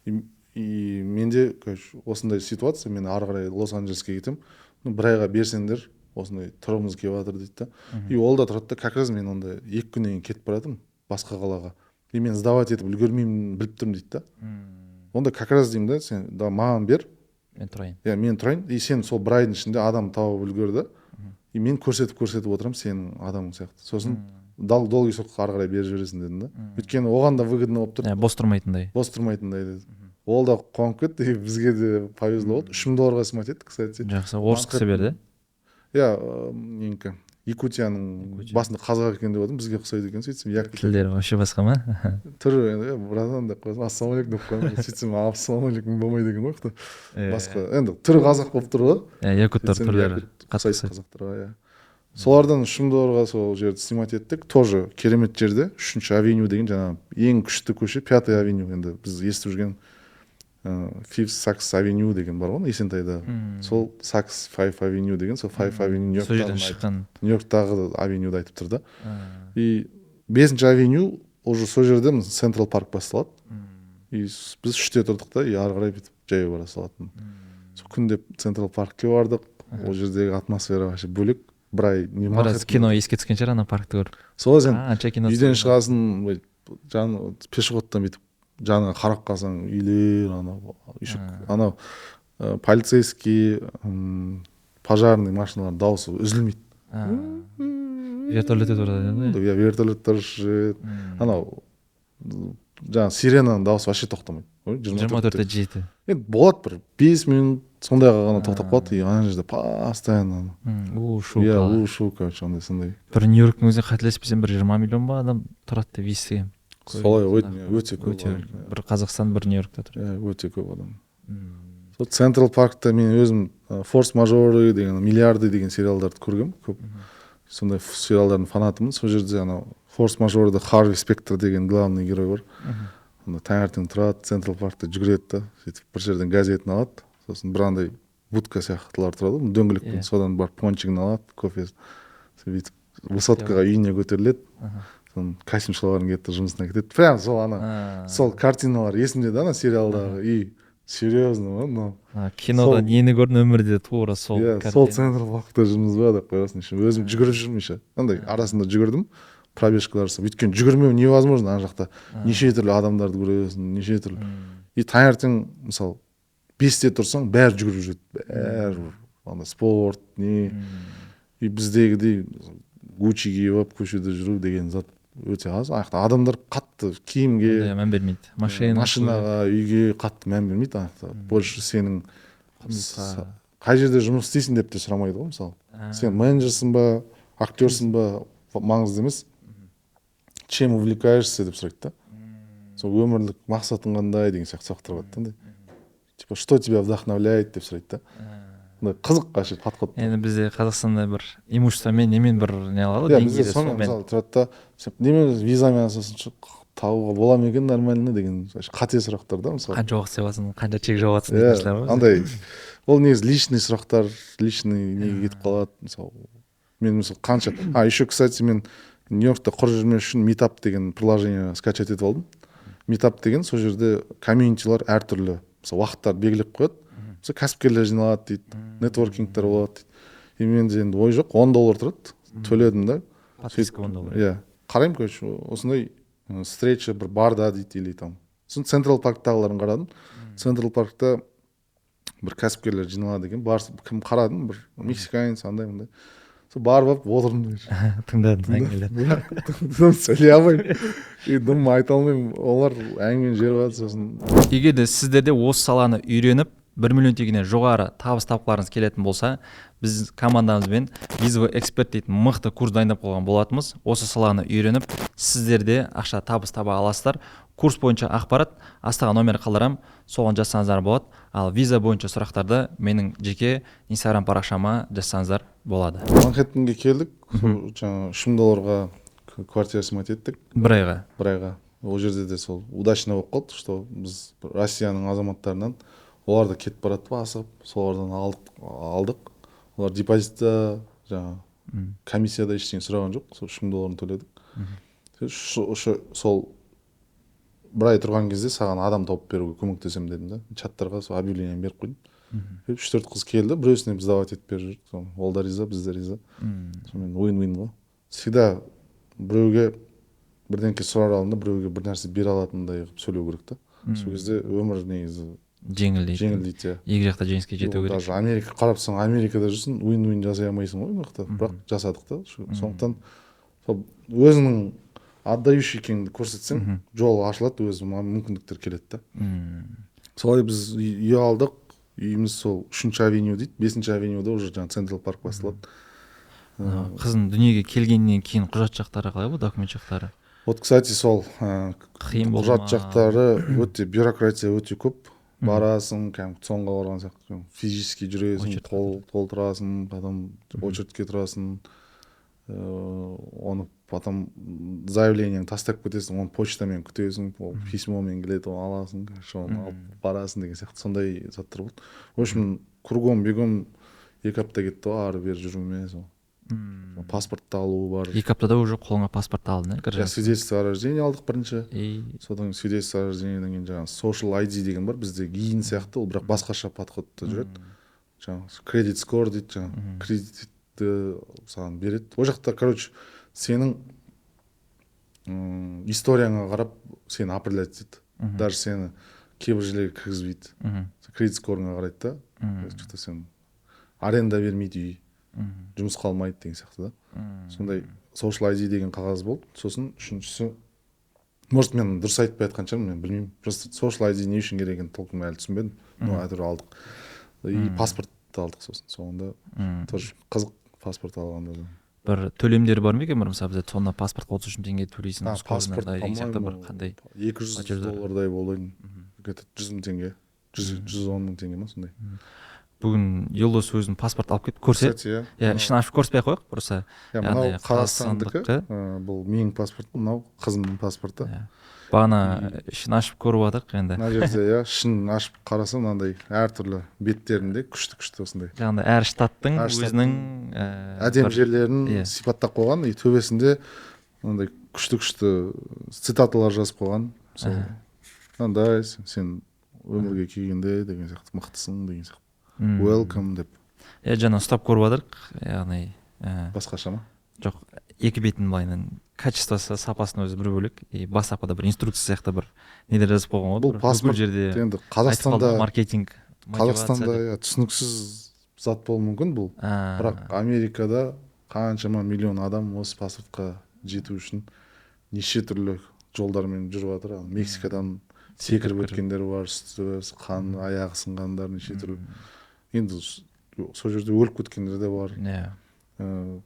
И менде, короче, осындай ситуация, мен ары қарай Лос-Анджелеске кетемін. Бір айға берсеңдер, осындай тұрғымыз келіп жатыр дейді да. И ол да тұрады да, как раз мен онда 2 күннен кейін кетіп баратырмын басқа қалаға. И мен сдавать етіп үлгермеймін, біліп тұрмын дейді да. Онда как раз деймін да, сен да маған бер. Мен тұрайын. Иә, мен тұрайын. И сен сол бір айдың ішінде адам тауып үлгер да. И мен көрсетіп отырамын сенің адамың сияқты. Сосын долгий срокқа ары қарай беріп жібересің дедім да. Өйткені оған да выгодно болып тұр. Бос тұрмайтындай. Бос тұрмайтындай деді. Ол да қуанып кетті, бізге де повезло болды. $3000 сымат еді, кстати. Жақсы, орыс кісі берді. Иә, ненікі Якутияның басында қазақ екен деп отырмын, бізге ұқсайды екен, сөйтсем тілдері вообще басқа ма? түрі енді братан деп қойсам, ассалаумағалейкум деп қоямын, сөйтсем ассалаумағалейкум болмайды екен ғой, басқа енді түрі қазақ болып тұр ғой. Якуттар түрлері ұқсайды қазақтарға. Иә, солардан $3000 сол жерді снимать еттік. Тоже керемет жерде, 3-ші авеню деген жаңағы ең күшті көше, 5-й авеню, енді біз естіп жүрген Fifth Saks Avenue деген бар ғой Есентайда. Сол Saks Five Avenue деген, сол Five Avenue Нью-Йорктағы авенюді айтып тұр да. И 5-ші авеню уже сол жерде Централ парк басталады. И біз 3-те тұрдық та, и ары қарай бүйтіп жаяу бара салатын. Сол күнде Централ паркке бардық. Ол жердегі атмосфера вообще бөлек. Бір ай Біраз кино еске түскен шығар ана паркты көріп. Сол сен үйден шығасың, пешеходтан бүйтіп жаңа қарап қалсаң үйлер, анау полицейский, пожарный машиналардың дауысы үзілмейді. Вертолет тұрады ғой. Иә, вертолеттер жүреді. Анау жаңа сиренаның дауысы вообще тоқтамайды. 24/7. Енді болады бір 5 минут сондайға ғана тоқтап қалады, и ана жерде постоянно шу, короче, сондай. Бір Нью-Йорктің өзіне қателеспесем бір 20 миллион ба адам тұрады деп естігемін. Солай өте көп. Бір Қазақстан, бір Нью-Йоркта тұр. Өте көп адам. Сол Централ паркта мен өзім форс-мажоры деген, миллиарды деген сериалдарды көргем көп. Сондай сериалдардың фанатымын. Сол жерде анау форс-мажорда Харви Спектр деген главный герой бар. Таңертең тұрады, Централ паркта жүгіреді да, сөйтіп бір жерден газетін алады. Сосын бір андай будка сияқтылар тұрады, дөңгелекпен, содан барып пончигін алады, кофе. Сөйтіп высоткаға үйіне көтеріледі. Костюм шалбарын киеді, жұмысына кетеді. Прям сол сол картиналар есімде да, ана сериалдағы. И серьезно, но кинода нені көрдің өмірде тура сол картина. Сол Централ паркта жүрміз ба деп қоясың. Өзім жүгіріп жүрмін ше. Андай арасында жүгірдім, пробежкалар жасап. Өйткені жүгірмеу невозможно, ана жақта неше түрлі адамдарды көресің, неше түрлі. И таңертең мысалы 5-те тұрсаң, бәрі жүгіріп жүреді. Бәрі анда спорт, не. И біздегідей Гуччи киіп алып көшеде жүру деген зат өте аз. Аяқта адамдар қатты киімге мән бермейді. Машинаға, үйге қатты мән бермейді. Аяқта больше сенің қай жерде жұмыс істейсің деп те сұрамайды ғой, мысалы. Сен менеджерсің ба, актерсің ба, маңызды емес. Чем увлекаешься деп сұрайды да. Сол өмірлік мақсатың қандай деген сияқты сұрақтар қояды. Типа, что тебя вдохновляет деп сұрайды да. Қызық қашыр подход. Енді бізде Қазақстанда бір имуществомен немен бір не алады, деньги де сонымен. Мысалы тұрады да, немен визамен асасын табуға бола ма екен нормально деген қате сұрақтар да, мысалы. Қанша уақыт істеватсың, қанша чек жауып жатсың деген шығар ғой. Андай ол негізі личный сұрақтар, личный неге кетіп қалады, мысалы. Мен мысалы қанша, еще, кстати, мен Нью-Йоркта құр жүрмес үшін Meetup деген приложение скачать етіп алдым. Meetup деген сол жерде комьюнитилар әртүрлі, мысалы уақыттар белгілеп қояды. Мысалы кәсіпкерлер жиналады дейді, нетворкингтер болады дейді. И менде енді ой жоқ, $10 тұрады, төледім да. Подписка $10. Иә, қараймын, короче, осындай встреча бір барда дейді, или там. Сосын Централ парктағыларын қарадым. Централ паркта бір кәсіпкерлер жиналады екен, кім қарадым, бір мексиканец андай мындай. Сол барып отырдым. Тыңдадыңыз әңгімелерді. Дым сөйлей алмаймын, дым айта алмаймын, олар әңгімені жіберіп жатыр. Сосын Егер де сіздерде осы саланы үйреніп 1 миллион теңгеден жоғары табыс тапқыларыңыз келетін болса, біз командамызбен Visivo Expert дейтін мықты курс дайындап қойған болатынбыз. Осы саланы үйреніп, сіздерде ақша табыс таба аласыздар. Курс бойынша ақпарат астаға номер қалдырам, соған жазсаңыздар болады. Ал виза бойынша сұрақтарды менің жеке Instagram парақшама жазсаңыздар болады. Манхэттенге келдік, жаңа $3000 квартира снимать еттік. Бір айға. Ол жерде де сол удачно болып қалды, что біз Россияның азаматтарынан олар да кетіп барады асығып, солардан алдық. Олар депозитта, жаңа комиссияда ештеңе сұраған жоқ, сол $3000 төледік. Сол бір ай тұрған кезде саған адам тауып беруге көмектесем дедім да. Чаттарға сол объявление беріп қойдым. 3-4 қыз келді, біреусіне біз давать етіп беріп жүрдік. Ол да риза, біз де риза. Сонымен ойын ғой. Всегда біреуге бірдеңке сұрар алдында біреуге бір нәрсе бере алатындай қылып сөйлеу керек та. Сол кезде өмір негізі жеңілдейді. Екі жақта жеңіске жету керек. Даже Америка қарап тұрсаң, Америкада жүрсің, ойын жасай алмайсың ғой мықты. Бірақ жасадық та. Сондықтан өзіңнің отдающий екеніңді көрсетсең, жол ашылады, өз мүмкіндіктер келеді да. Солай біз үй алдық. Үйіміз сол 3-ші авеню дейді, 5-ші авенюда уже жаңа Централ парк басталады. Қызың дүниеге келгеннен кейін құжат жақтары қалай бұл, документ жақтары? Вот, кстати, сол құжат жақтары өте, бюрократия өте көп. Барасың, соңға барған сияқты, физически жүресің, толтырасың, потом очередке тұрасың, оны потом заявлениені тастап кетесің, оны почтамен күтесің, письмомен келеді, оны аласың, оны алып барасың деген сияқты, сондай заттар болды. В общем, кругом бегом 2 апта кетті ғой, ары бері жүруіме. Паспортты алу бар. 2 аптада уже қолыңа паспорт алдың, иә? Свидетельство о рождении алдық бірінші. Содан свидетельство о рождениеден кейін жаңағы social ID деген бар, бізде ГИИН сияқты, ол бірақ басқаша подходта жүреді. Жаңағы кредит скор дейді, жаңағы кредитті саған береді. Ол жақта, короче, сенің историяңа қарап сені определять етеді. Даже сені кейбір жерлерге кіргізбейді. Кредит скорыңа қарайды да. Сен аренда бермейді үй, жұмыс қалмайды деген сияқты да. Сондай social ID деген қағаз болды. Сосын үшіншісі, может мен дұрыс айтпай жатқан шығармын, мен білмеймін. Просто social ID не үшін керек екенін толком әлі түсінбедім. Әйтеуір алдық. И паспортты алдық сосын. Соңында тоже қызық паспорт алғанда да. Бір төлемдері бар ма екен, мысалы бізде тонна паспорт қосу үшін теңге төлейсің. Паспорт по-моему $200 болайын. Где-то 100 000 теңге. 110 000 теңге ма сондай. Бүгін Елдос өзінің паспорт алып кетіп көрсет. Ішін ашып көрсетпей ақ қояйық, просто. Мынау Қазақстандікі, бұл менің паспорт, мынау қызымның паспорты. Бағана ішін ашып көріп жатырық енді. Мына жерде ішін ашып қарасам, мынандай әртүрлі беттерінде күшті осындай. Жаңағыдай әр штаттың өзінің әдемі жерлерін сипаттап қойған, и төбесінде мынандай күшті цитаталар жазып қойған. Мынандай сен өмірге келгенде деген сияқты, мықтысың деген сияқты. Welcome деп. Жаңа ұстап көріп жатырық, яғни басқаша ма? Жоқ, екі бетін былайынан качествосы, сапасының өзі бір бөлек, и бастапқыда бір инструкция сияқты бір нелер жазып қойған ғой. Бұл паспорт енді Қазақстанда маркетинг, Қазақстанда түсініксіз зат болуы мүмкін бұл. Бірақ Америкада қаншама миллион адам осы паспортқа жету үшін неше түрлі жолдармен жүріп жатыр. Мексикадан секіріп өткендер бар, қан аяғы сынғандар неше түрлі. Енді сол жерде өліп кеткендер де бар.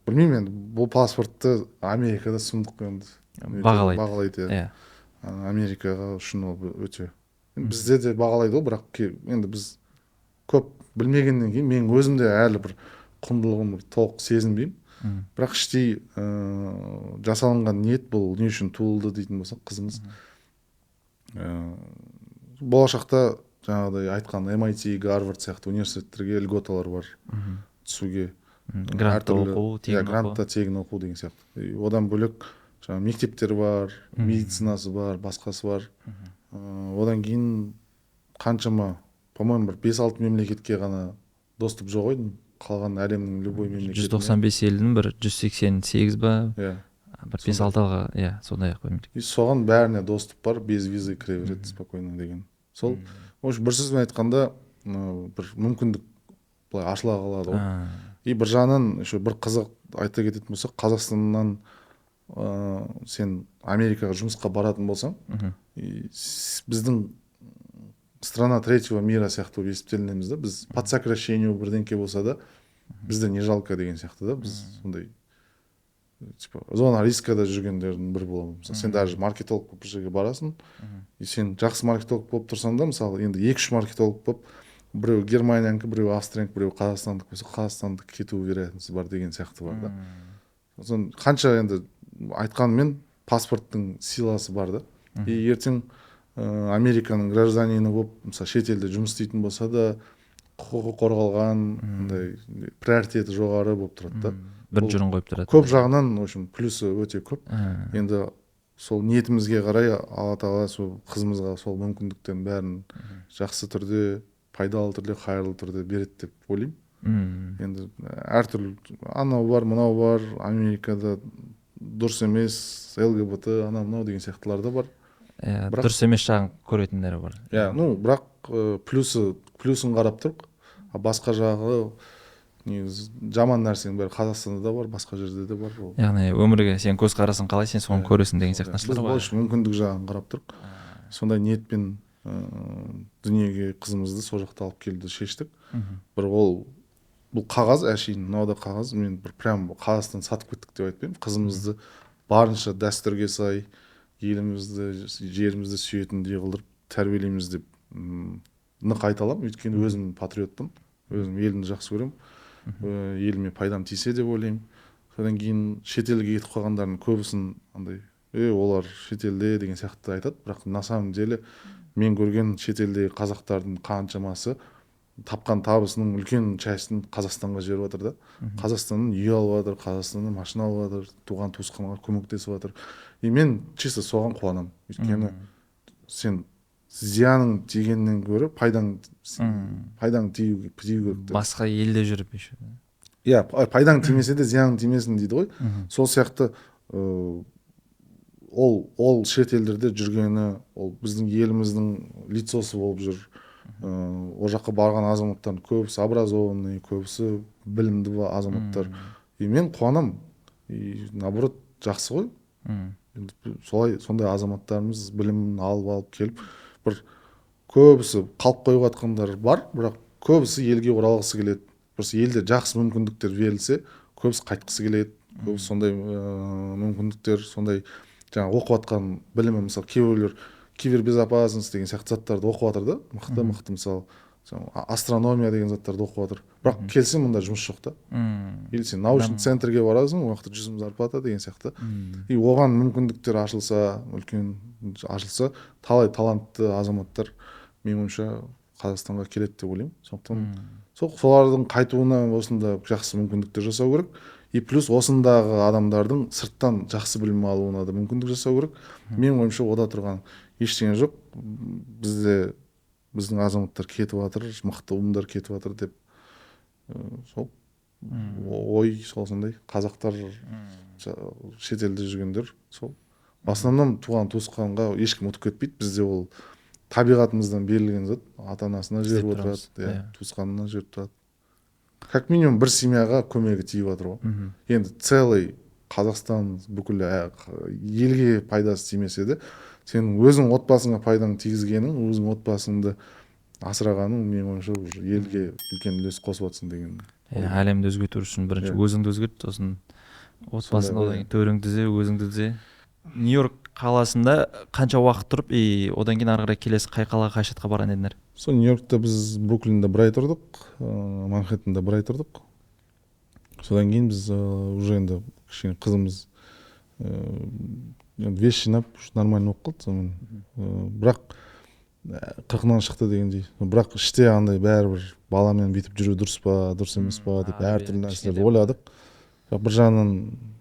Білмеймін енді, бұл паспортты Америкада сұмдық енді бағалайды. Америкаға үшін ол өте. Бізде де бағалайды ол, бірақ енді біз көп білмегеннен кейін мен өзімде әлі бір құндылығын толық сезінбеймін. Бірақ іштей жасалынған ниет бұл не үшін туылды дейтін болсақ, қызымыз болашақта жаңағыдай айтқан MIT, Гарвард сияқты университеттерге льготалар бар түсуге. Грантта оқу, тегін оқу деген сияқты. Одан бөлек мектептер бар, медицинасы бар, басқасы бар. Одан кейін қаншама, по-моему, бір 5-6 мемлекетке ғана доступ жоқ ой, қалған әлемнің любой мемлекетіне. 195 елдің бір 188 ба? Бір 5-6-ға, сондай ақ мемлекет. И соған бәріне доступ бар, без визы кіре береді спокойно деген. Сол, бір сөзбен айтқанда, бір мүмкіндік былай ашыла қалады ғой. И бір жағынан еще бір қызық айта кететін болсақ, Қазақстаннан сен Америкаға жұмысқа баратын болсаң, біздің страна третьего мира сияқты болып есептелінеміз да. Біз под сокращению бірдеңке болса да, бізде не жалко деген сияқты да. Біз сондай типа зона рискада жүргендердің бірі боламын. Мысалы, сен даже маркетолог болып бір жерге барасың, и сен жақсы маркетолог болып тұрсаң да, мысалы, енді 2-3 маркетолог болып, біреу Германиянікі, біреу Австриянікі, біреу қазақстандық болса, қазақстандық кету вероятності бар деген сияқты бар да. Сосын қанша енді айтқанымен паспорттың силасы бар да. И ертең Американың гражданині болып, мысалы, шетелде жұмыс істейтін болса да, құқығы қорғалған, приоритеті жоғары болып тұрады да. Бірінші орын қойып тұрады. Көп жағынан, в общем, плюсы өте көп. Енді сол ниетімізге қарай Алла Тағала сол қызымызға сол мүмкіндіктердің бәрін жақсы түрде, пайдалы түрде, қайырлы түрде береді деп ойлаймын. Енді әртүрлі анау бар, мынау бар, Америкада дұрыс емес, ЛГБТ, анау мынау деген сияқтылар да бар. Дұрыс емес жағын көретіндері бар. Бірақ плюсын қарап тұрып, басқа жағы негізі жаман нәрсенің бәрі Қазақстанда да бар, басқа жерде де бар. Яғни өмірге сен көзқарасың қалай, сен соны көресің деген сияқты нәрселер бар. Біз мүмкіндік жағын қарап тұрып, сондай ниетпен дүниеге қызымызды сол жақта алып келді шештік. Бір бұл қағаз, әшейін мынау да қағаз, мен бір прям Қазақстан сатып кеттік деп айтпаймын. Қызымызды барынша дәстүрге сай, елімізді, жерімізді сүйетіндей қылдырып тәрбиелейміз деп нық айта аламын. Өйткені өзім патриотпын, өзім елімді жақсы көремін, еліме пайдам тисе деп ойлаймын. Содан кейін шетелге кетіп қалғандардың көбісін андай, олар шетелде деген сияқты айтады, бірақ на самом деле мен көрген шетелдегі қазақтардың қаншамасы тапқан табысының үлкен частын Қазақстанға жіберіп жатыр да. Қазақстаннан үй алып жатыр, Қазақстаннан машина алып жатыр, туған туысқанға көмектесіп жатыр. И мен чисто соған қуанамын. Өйткені сен зияның тигеннен гөрі пайдаң тию керек. Басқа елде жүріп еще. Пайдаң тимесе де зияның тимесін дейді ғой. Сол сияқты ол шет елдерде жүргені, ол біздің еліміздің лицосы болып жүр. О жаққа барған азаматтардың көбісі образованный, көбісі білімді азаматтар. И мен қуанам. И наоборот жақсы ғой. Сондай азаматтарымыз білімін алып келіп, бір көбісі қалып қойып жатқандар бар, бірақ көбісі елге оралғысы келеді. Просто елде жақсы мүмкіндіктер берілсе, көбісі қайтқысы келеді. Көбісі сондай мүмкіндіктер, сондай жаңа оқып жатқан білімі, мысалы, кейбіреулер кибербезопасность деген сияқты заттарды оқып жатыр да, мықты мысалы, астрономия деген заттарды оқып жатыр. Бірақ келсе мұнда жұмыс жоқ та. Или сен научный центрге барасың, уақытта 100 мың зарплата деген сияқты. И оған мүмкіндіктер ашылса, үлкен ашылса, талай талантты азаматтар менің ойымша Қазақстанға келеді деп ойлаймын. Сондықтан солардың қайтуына осында жақсы мүмкіндіктер жасау керек. И плюс осындағы адамдардың сырттан жақсы білім алуына да мүмкіндік жасау керек. Менің ойымша ода тұрған ештеңе жоқ. Біздің азаматтар кетіп жатыр, мықты ұйымдар кетіп жатыр деп сол ой, сол сондай қазақтар шетелде жүргендер сол. В основном туған туысқанға ешкім ұтып кетпейді. Бізде ол табиғатымыздан берілген зат, ата-анасына жіберіп отырады, туысқанына жіберіп тұрады. Как минимум бір семьяға көмегі тиіп жатыр ғой. Енді целый Қазақстан бүкіл елге пайдасы тимесе де, сен өзің отбасыңа пайдаң тигізгенің, өзің отбасыңды асырағаның, менің ойымша елге үлкен үлес қосып жатсың деген. Әлемді өзгерту үшін бірінші өзіңді өзгерт, сосын отбасыңды, одан кейін төреңді түзе, өзіңді түзе. Нью-Йорк қаласында қанша уақыт тұрып, одан кейін ары қарай келесі қай қалаға, қай штатқа барған едіңдер? Сол Нью-Йоркта біз Бруклинде бір ай тұрдық, Манхэттенда бір ай тұрдық. Содан кейін біз уже енді кішкене қызымыз вещь жинап нормально болып қалды сонымен. Бірақ 40-нан шықты дегендей. Бірақ іште андай бәрібір баламен бүйтіп жүру дұрыс па, дұрыс емес па деп әртүрлі нәрселерді ойладық. Бір жағынан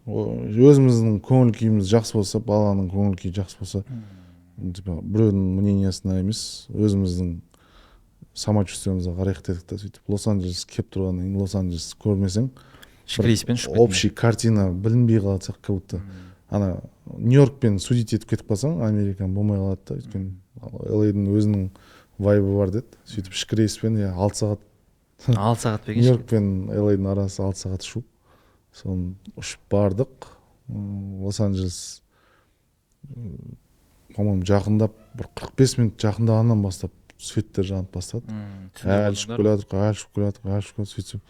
өзіміздің көңіл күйіміз жақсы болса, баланың көңіл күйі жақсы болса, біреудің мнениясына емес, өзіміздің самочувствиемізге қарай дедік та, сөйтіп Лос-Анджелес келіп тұрғаннан кейін Лос-Анджелес көрмесең, общий картина білінбей қалады сияқты, как будто. Ана Нью-Йоркпен судить етіп кетіп қалсаң, Американ болмай қалады да, өйткені LA-дің өзінің вайбы бар деді. Сөйтіп ішкі рейспен 6 сағат 6 сағат пе Нью-Йорк пен LA-ның арасы 6 сағат ұшу. Соны ұшып бардық. Лос-Анджелес по-моему жақындап бір 45 минут жақындағаннан бастап светтер жанып бастады. Әлі ұшып келатыр, сөйтсем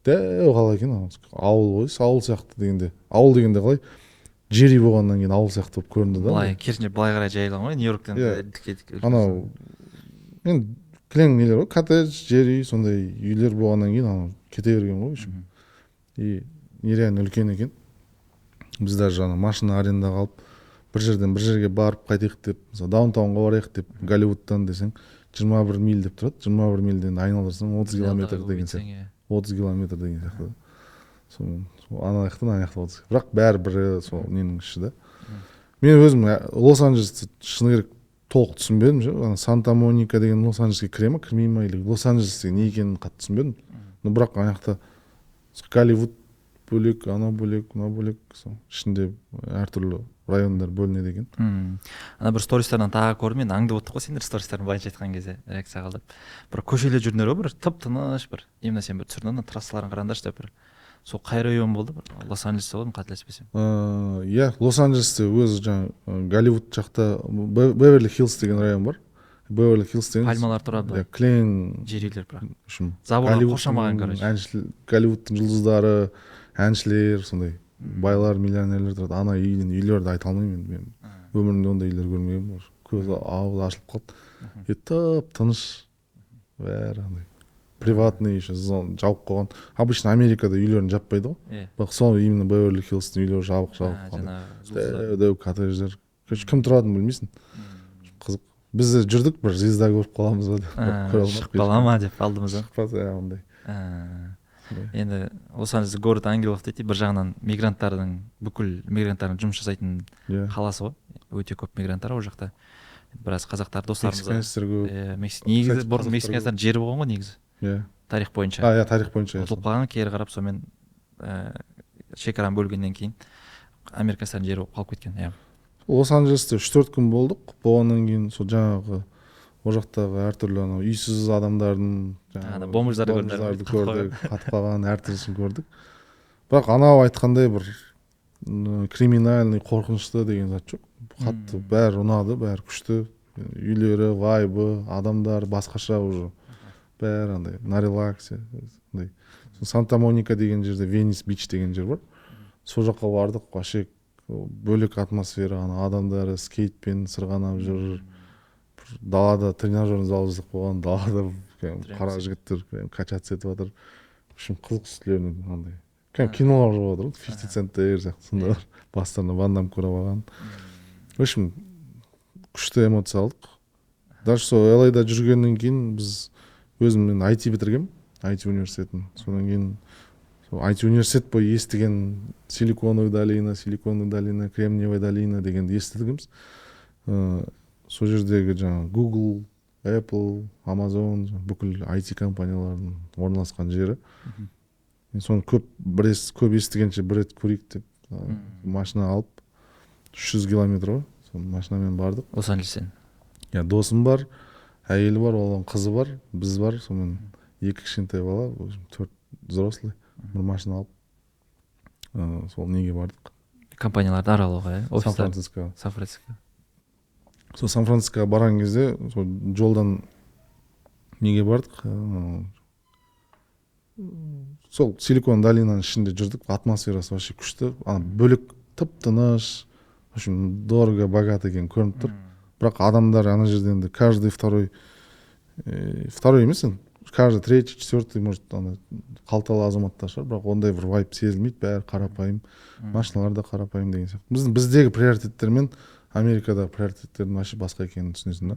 дәу қала екен. Ауыл ғой, ауыл сияқты дегенде. Ауыл дегенде қалай? Жері болғаннан кейін ауыл сияқты болып көрінді да. Былай керісінше былай қарай жайылған ғой, Нью-Йорктен. Анау енді кілең нелер ғой, коттедж, жер үй, сондай үйлер болғаннан кейін анау кете берген ғой. И нереально үлкен екен. Біз даже жаңа машина арендаға алып бір жерден бір жерге барып қайтайық деп, мысалы даунтаунға барайық деп, Голливудтан десең 21 миль деп тұрады. 21 мильден айналдырсаң 30 километр деген сияқты. 30 километр деген сияқты. Сол ана жақтан ана жаққа 30. Бірақ бәрібір сол ненің іші да. Мен өзім Лос-Анджелесті шыны керек толық түсінбедім ше. Ана Санта-Моника деген Лос-Анджелеске кіре ма, кірмей ма, или Лос-Анджелес деген не екенін қатты түсінбедім. Но бірақ ана жақта Голливуд бөлек, ана бөлек, мына бөлек, сол ішінде әртүрлі райондар бөлінеді екен. Ана бір стористардан тағы көрдім, мен аңдып отырдық қой сендер стористарын былайша айтқан кезде реакция қалдырып. Бір көшелер жүрдіңдер ғой, бір тып-тыныш бір. Именно сен бір түсірдің, трассаларын қараңдаршы деп бір. Сол қай район болды? Лос-Анджелесте болдым, қателеспесем. Иә, Лос-Анджелесте өзі жаңа Голливуд жақта Беверли-Хиллз деген район бар. Беверли-Хиллз деген пальмалар тұрады ғой. Кілең жер үйлер бірақ. Заборға қоршамаған, короче. Голливудтың жұлдыздары, әншілер, сондай байлар, миллионерлер тұрады. Ана үйлерді айта алмаймын мен. Өмірімде ондай үйлер көрмегенмін. Көзі ауыз ашылып қалды. Тып-тыныш бәрі андай. Приватный еще жауып қойған. Обычно Америкада үйлерін жаппайды ғой. Бірақ сол именно Беверли-Хиллзтың үйлері жабық. Дәу коттедждер. Кім тұратынын білмейсің. Қызық. Біз жүрдік, бір звезда көріп қаламыз ба деп. Шықпа ма деп алдымызда. Шықпаса ондай. Енді Лос-Анджелес город ангелов дейді, бір жағынан мигранттардың, бүкіл мигранттардың жұмыс жасайтын қаласы ғой. Өте көп мигранттар ол жақта. Біраз қазақтар достарымыз. Негізі бұрын мексиканецтердің жері болған ғой негізі. Тарих бойынша. Тарих бойынша. Ұтылып қалған, кері қарап сонымен шекараны бөлгеннен кейін американецтердің жері болып қалып кеткен. Лос-Анджелесте 3-4 күн болдық. Болғаннан кейін сол жаңағы ол жақтағы әртүрлі анау үйсіз адамдардың бомждарды көрдік, қатып қалған әртүрлісін көрдік. Бірақ анау айтқандай бір криминальный, қорқынышты деген зат жоқ. Қатты бәрі ұнады, бәрі күшті. Үйлері, вайбы, адамдар басқаша уже. Бәрі андай на релаксе. Санта-Моника деген жерде Венис бич деген жер бар. Сол жаққа бардық, вообще бөлек атмосфера, адамдары скейтпен сырғанап жүр. Далада тренажерный зал жасап қойған, далада қара жігіттер качаться етіп жатыр. Қызық үстілерінің андай. Кинолар жүріп жатыр, 50 Cent деген сияқты сондай бастарына Ван Дам көріп алған. В общем, күшті эмоция алдық. Даже сол LA-да жүргеннен кейін біз өзім мен IT бітіргем, IT университетін. Содан кейін IT университет бойы естіген Силиконовая долина, Кремниевая долина дегенді естідігіміз. Сол жердегі жаңа Google, Apple, Amazon, бүкіл IT компаниялардың орналасқан жері. Соны көп естігенше бір рет көрейік деп машина алып 300 километр ғой. Сол машинамен бардық. Лос-Анджелестен. Досым бар, әйелі бар, оның қызы бар, біз бар, сонымен 2 кішкентай бала, 4 взрослый, бір машина алып сол неге бардық. Компанияларды аралауға, Сан-Франциско. Сол Сан-Францискоға барған кезде сол жолдан неге бардық? Сол Силикон долинаның ішінде жүрдік, атмосферасы вообще күшті, бөлек тып-тыныш, в общем, дорого, богато екен көрініп тұр. Бірақ адамдар ана жерден де каждый второй емес, каждый третий, четвертый, может, қалталы азаматтар шығар, бірақ ондай бір вайп сезілмейді, бәрі қарапайым, машиналар да қарапайым деген сияқты. Біздегі приоритеттер мен Америкадағы приоритеттердің вообще басқа екенін түсінесің да.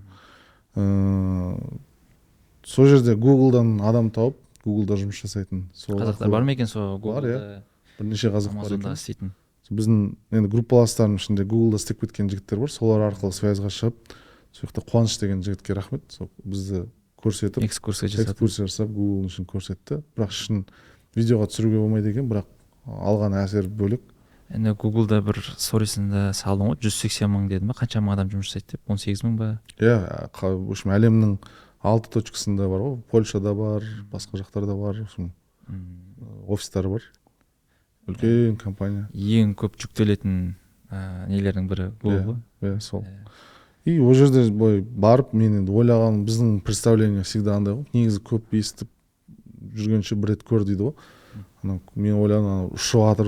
Сол жерде Google'дан адам тауып, Google'да жұмыс жасайтын. Қазақтар бар ма екен сол Google'да? Бар, бірнеше қазақ бар екен. Істейтін. Біздің енді группаластарым ішінде Google'да істеп кеткен жігіттер бар, солар арқылы связьға шығып, сол жақта Қуаныш деген жігітке рахмет, сол бізді көрсетіп, экскурсия жасап, Google үшін көрсетті. Бірақ шын видеоға түсіруге болмайды екен, бірақ алған әсер бөлек. Енді Google'да бір сторисінде салдың ғой, 180 мың деді ма, қанша мың адам жұмыс жасайды деп, 18 мың ба? В общем, әлемнің 6 точкасында бар ғой, Польшада бар, басқа жақтарда бар, офистары бар. Үлкен компания. Ең көп жүктелетін нелердің бірі Google. Иә, сол. И ол жерде барып, мен енді ойлаған, біздің представление всегда андай ғой, негізі көп естіп жүргенше бір рет көр дейді ғой. Мен ойлағанмын, ұшып жатыр,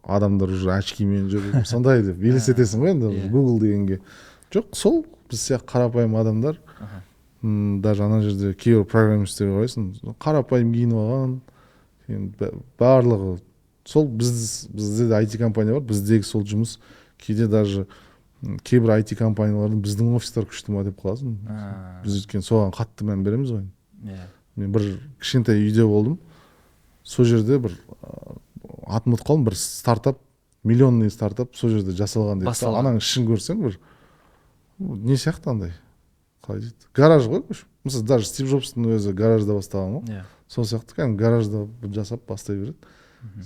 адамдар уже очкимен жүр, сондай деп елестетесің ғой енді Google дегенге. Жоқ, сол біз сияқты қарапайым адамдар. Даже ана жерде кейбір программисттерге қарайсың, қарапайым киініп алған, барлығы сол. Бізде де IT компания бар, біздегі сол жұмыс. Кейде даже кейбір IT компаниялардың біздің офистар күшті ма деп қаласың. Біз өйткені соған қатты мән береміз ғой. Мен бір кішкентай үйде болдым. Сол жерде бір атын ұмытып қалдым, бір стартап, миллионный стартап сол жерде жасалған деп. Ананың ішін көрсең бір не сияқты андай. Қалай дейді? Гараж ғой. Мысалы даже Стив Джобстың өзі гаражда бастаған ғой. Сол сияқты кәдімгі гаражда жасап бастай береді.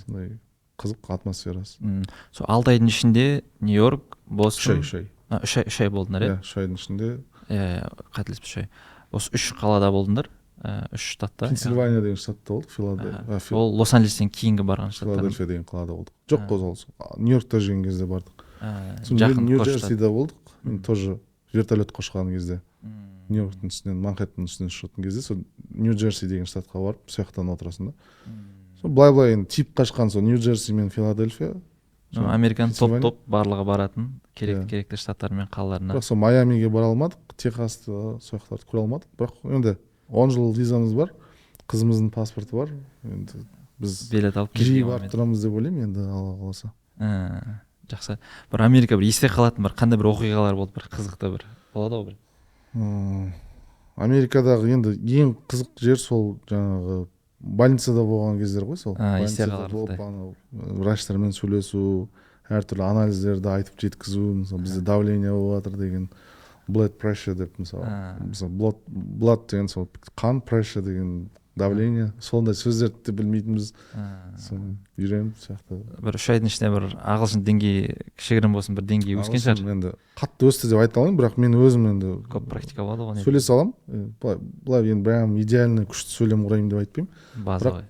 Сондай қызық атмосферасы. Сол 6 айдың ішінде Нью-Йорк, Бостон. 3 ай. 3 ай болдыңдар, иә? 3 айдың ішінде. Қателеспес 3 ай. Осы 3 қалада болдыңдар, 3 штатта. Пенсильвания деген штатта болдық, Филадельфия. Ол Лос-Анджелестен кейінгі барған штаттар. Филадельфия деген қалада болдық. Жоқ қозғалыс. Нью-Йоркта жүрген кезде бардық. Жақын Нью-Джерсиде болдық. Мен тоже вертолет қошқан кезде. Нью-Йорктың үстінен, Манхэттен үстінен ұшатын кезде, сол Нью-Джерси деген штатқа барып, сол жақтан отырасың да. Сол былай енді тип қашқан, сол Нью-Джерси мен Филадельфия. Американың топ барлығы баратын керекті штаттар мен қалаларына. Бірақ сол Майамиге бара алмадық, Техасты, сол жақтарды көре алмадық. Бірақ енді 10 жыл визамыз бар, қызымыздың паспорты бар. Енді біз билет алып жиі барып тұрамыз деп ойлаймын енді, Алла қаласа. Жақсы. Бір Америка бір есте қалатын бір қандай бір оқиғалар болды, бір қызықты бір болады ғой бір. Америкадағы енді ең қызық жер сол жаңағы больницада болған кездер ғой, сол. Есте қаларлықтай. Врачтармен сөйлесу, әртүрлі анализдерді айтып жеткізу, мысалы бізде давление болып жатыр деген, blood pressure деп мысалы blood деген сол қан, pressure деген давление, сондай сөздерді де білмейтінбіз. Үйреніп сияқты. Бір 3 айдың ішінде бір ағылшын деңгейі кішігірім болсын бір деңгейі өскен шығар. Енді қатты өсті деп айта алмаймын, бірақ мен өзім енді көп практика болады ғой. Сөйлесе аламын. Былай енді прям идеальный күшті сөйлем құрайын деп айтпаймын. База ғой.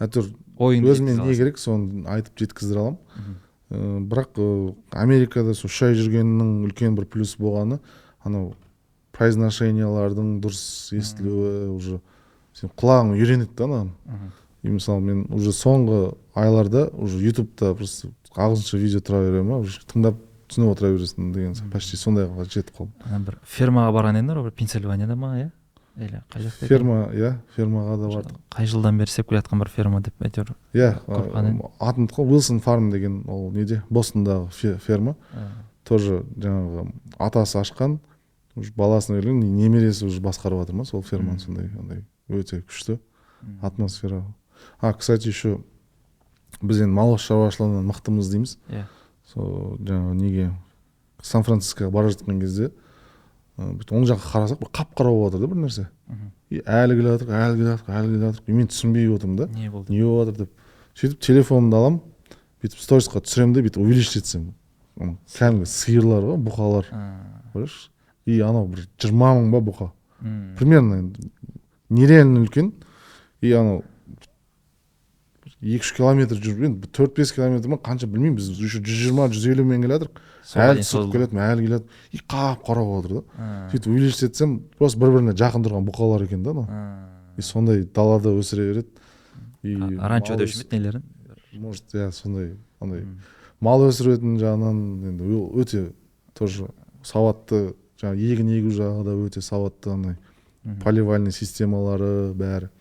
Әйтеуір өзіме не керек соны айтып жеткіздіре аламын. Бірақ Америкада сол 3 ай жүргеннің үлкен бір плюс болғаны, анау произношениялардың дұрыс естілуі, уже сен құлағың үйренеді да анаған. И мысалы мен уже соңғы айларда уже ютубта просто ағылшынша видео тұра беремін, уже тыңдап түсініп отыра бересің деген почти сондайға жетіп қалдым. Бір фермаға барған едіңдер ғой, Пенсильванияда ма, иә? Или қай жақта? Фермаға да бардық. Қай жылдан бері істеп келе жатқан бір ферма деп әйтеуір. Атын ұмытқан, Wilson Farm деген, ол неде, Бостондағы ферма. Тоже жаңағы атасы ашқан, баласына берген, немересі уже басқарып жатыр ма сол ферманы, сондай өте күшті атмосфера. Кстати, еще біз енді мал шаруашылығынан мықтымыз дейміз. Сол жаңағы неге Сан-Францискоға бара жатқан кезде оң жаққа қарасақ бір қап-қара болып жатыр да бір нәрсе. Әлі келе жатыр. Мен түсінбей отырмын да. Не болып жатыр деп. Сөйтіп телефонымды аламын, бүйтіп сторисқа түсіремін де, бүйтіп увеличить етсем. Кәдімгі сиырлар ғой, бұқалар. Көресіз? И анау бір 20 мың ба бұқа. Примерно нереально үлкен. И анау 2-3 километр жүріп, 4-5 километр ма қанша білмеймін, біз 120-150 мен келатырық. Әлі түсіп келеді, әлі келеді. И қап-қара болып отыр да. Сөйтіп увеличить етсем, просто бір-біріне жақын тұрған бұқалар екен да. И сондай далада өсіре береді. Ранчо деуші ме нелерін? Может, сондай мал өсіретін жағынан енді өте тоже сауатты, жаңағы егін егу жағы да өте сауатты, поливальный системалары бәрі.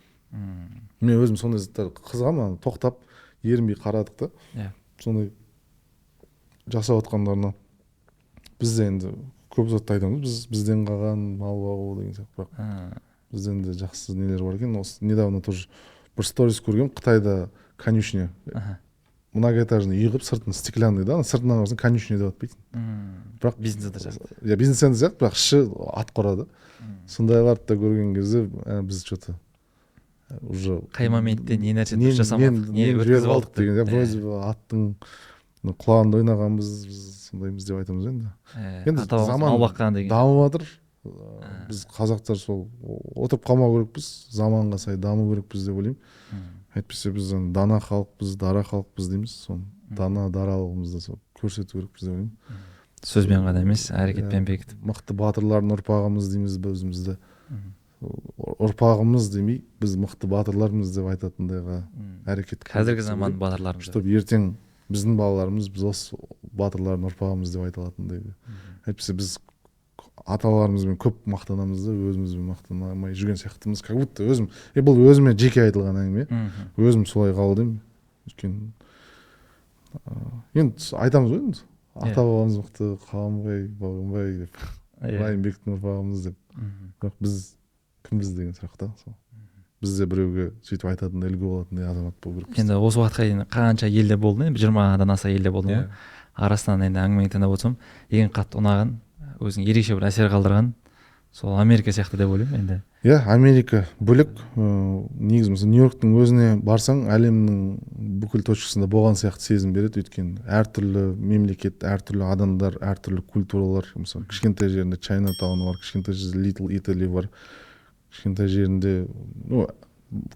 Мен өзім сондай заттар қызығамын, тоқтап ерінбей қарадық та. Сондай жасап отқандарына бізде енді көп затты айтамыз, бізден қалған мал бағу деген сияқты, бірақ бізден де жақсы нелер бар екен. Осы недавно тоже бір сторис көргем, Қытайда конюшня, многоэтажный үй қылып, сыртын стеклянный да, сыртынан қарасаң конюшня деп атпайтын. Бірақ бизнесте сияқты. Бизнесте сияқты, бірақ іші ат қора да. Сондайларды да көрген кезде біз что-то уже қай моментте не нәрсе дұрыс жасамадық, не өткізіп алдық деген, вроде аттың құлағында ойнағанбыз, сондаймыз деп айтамыз енді. Енді заман дамып жатыр, біз қазақтар сол отырып қалмау керекпіз, заманға сай даму керекпіз деп ойлаймын. Әйтпесе біз дана халықпыз, дара халықпыз дейміз, соны дана даралығымызды сол көрсету керекпіз деп ойлаймын. Сөзбен ғана емес, әрекетпен бекітіп. Мықты батырлардың ұрпағымыз дейміз бе өзімізді. Ұрпағымыз демей, біз мықты батырлармыз деп айтатындайға әрекет. Қазіргі заман батырларымыз. Чтобы ертең біздің балаларымыз біз осы батырлардың ұрпағымыз деп айта алатындай. Әйтпесе біз аталарымызбен көп мақтанамыз да өзімізбен мақтанамай жүрген сияқтымыз. Как будто өзім, бұл өзіме жеке айтылған әңгіме. Өзім солай қабылдаймын. Өйткені енді айтамыз ғой енді. Ата бабамыз мықты, Қабанбай, Балғынбай деп, Райымбектің ұрпағымыз деп. Бірақ біз кімбіз деген сұрақ та. Біз де біреуге сөйтіп айтатындай үлгі болатындай азамат болу керекпіз. Енді осы уақытқа дейін қанша елде болды, 20-дан аса елде болды ғой. Арасынан енді әңгімені тыңдап отырсам, ең қатты ұнаған, өзің ерекше бір әсер қалдырған, сол Америка сияқты деп ойлаймын енді. Иә, Америка бөлек. Негізі мысалы Нью-Йорктың өзіне барсаң, әлемнің бүкіл точкасында болған сияқты сезім береді. Өйткені әртүрлі мемлекет, әртүрлі адамдар, әртүрлі культуралар. Мысалы кішкентай жерінде Чайнатаун бар, кішкентай жерінде Литл Итали бар, кішкентай жерінде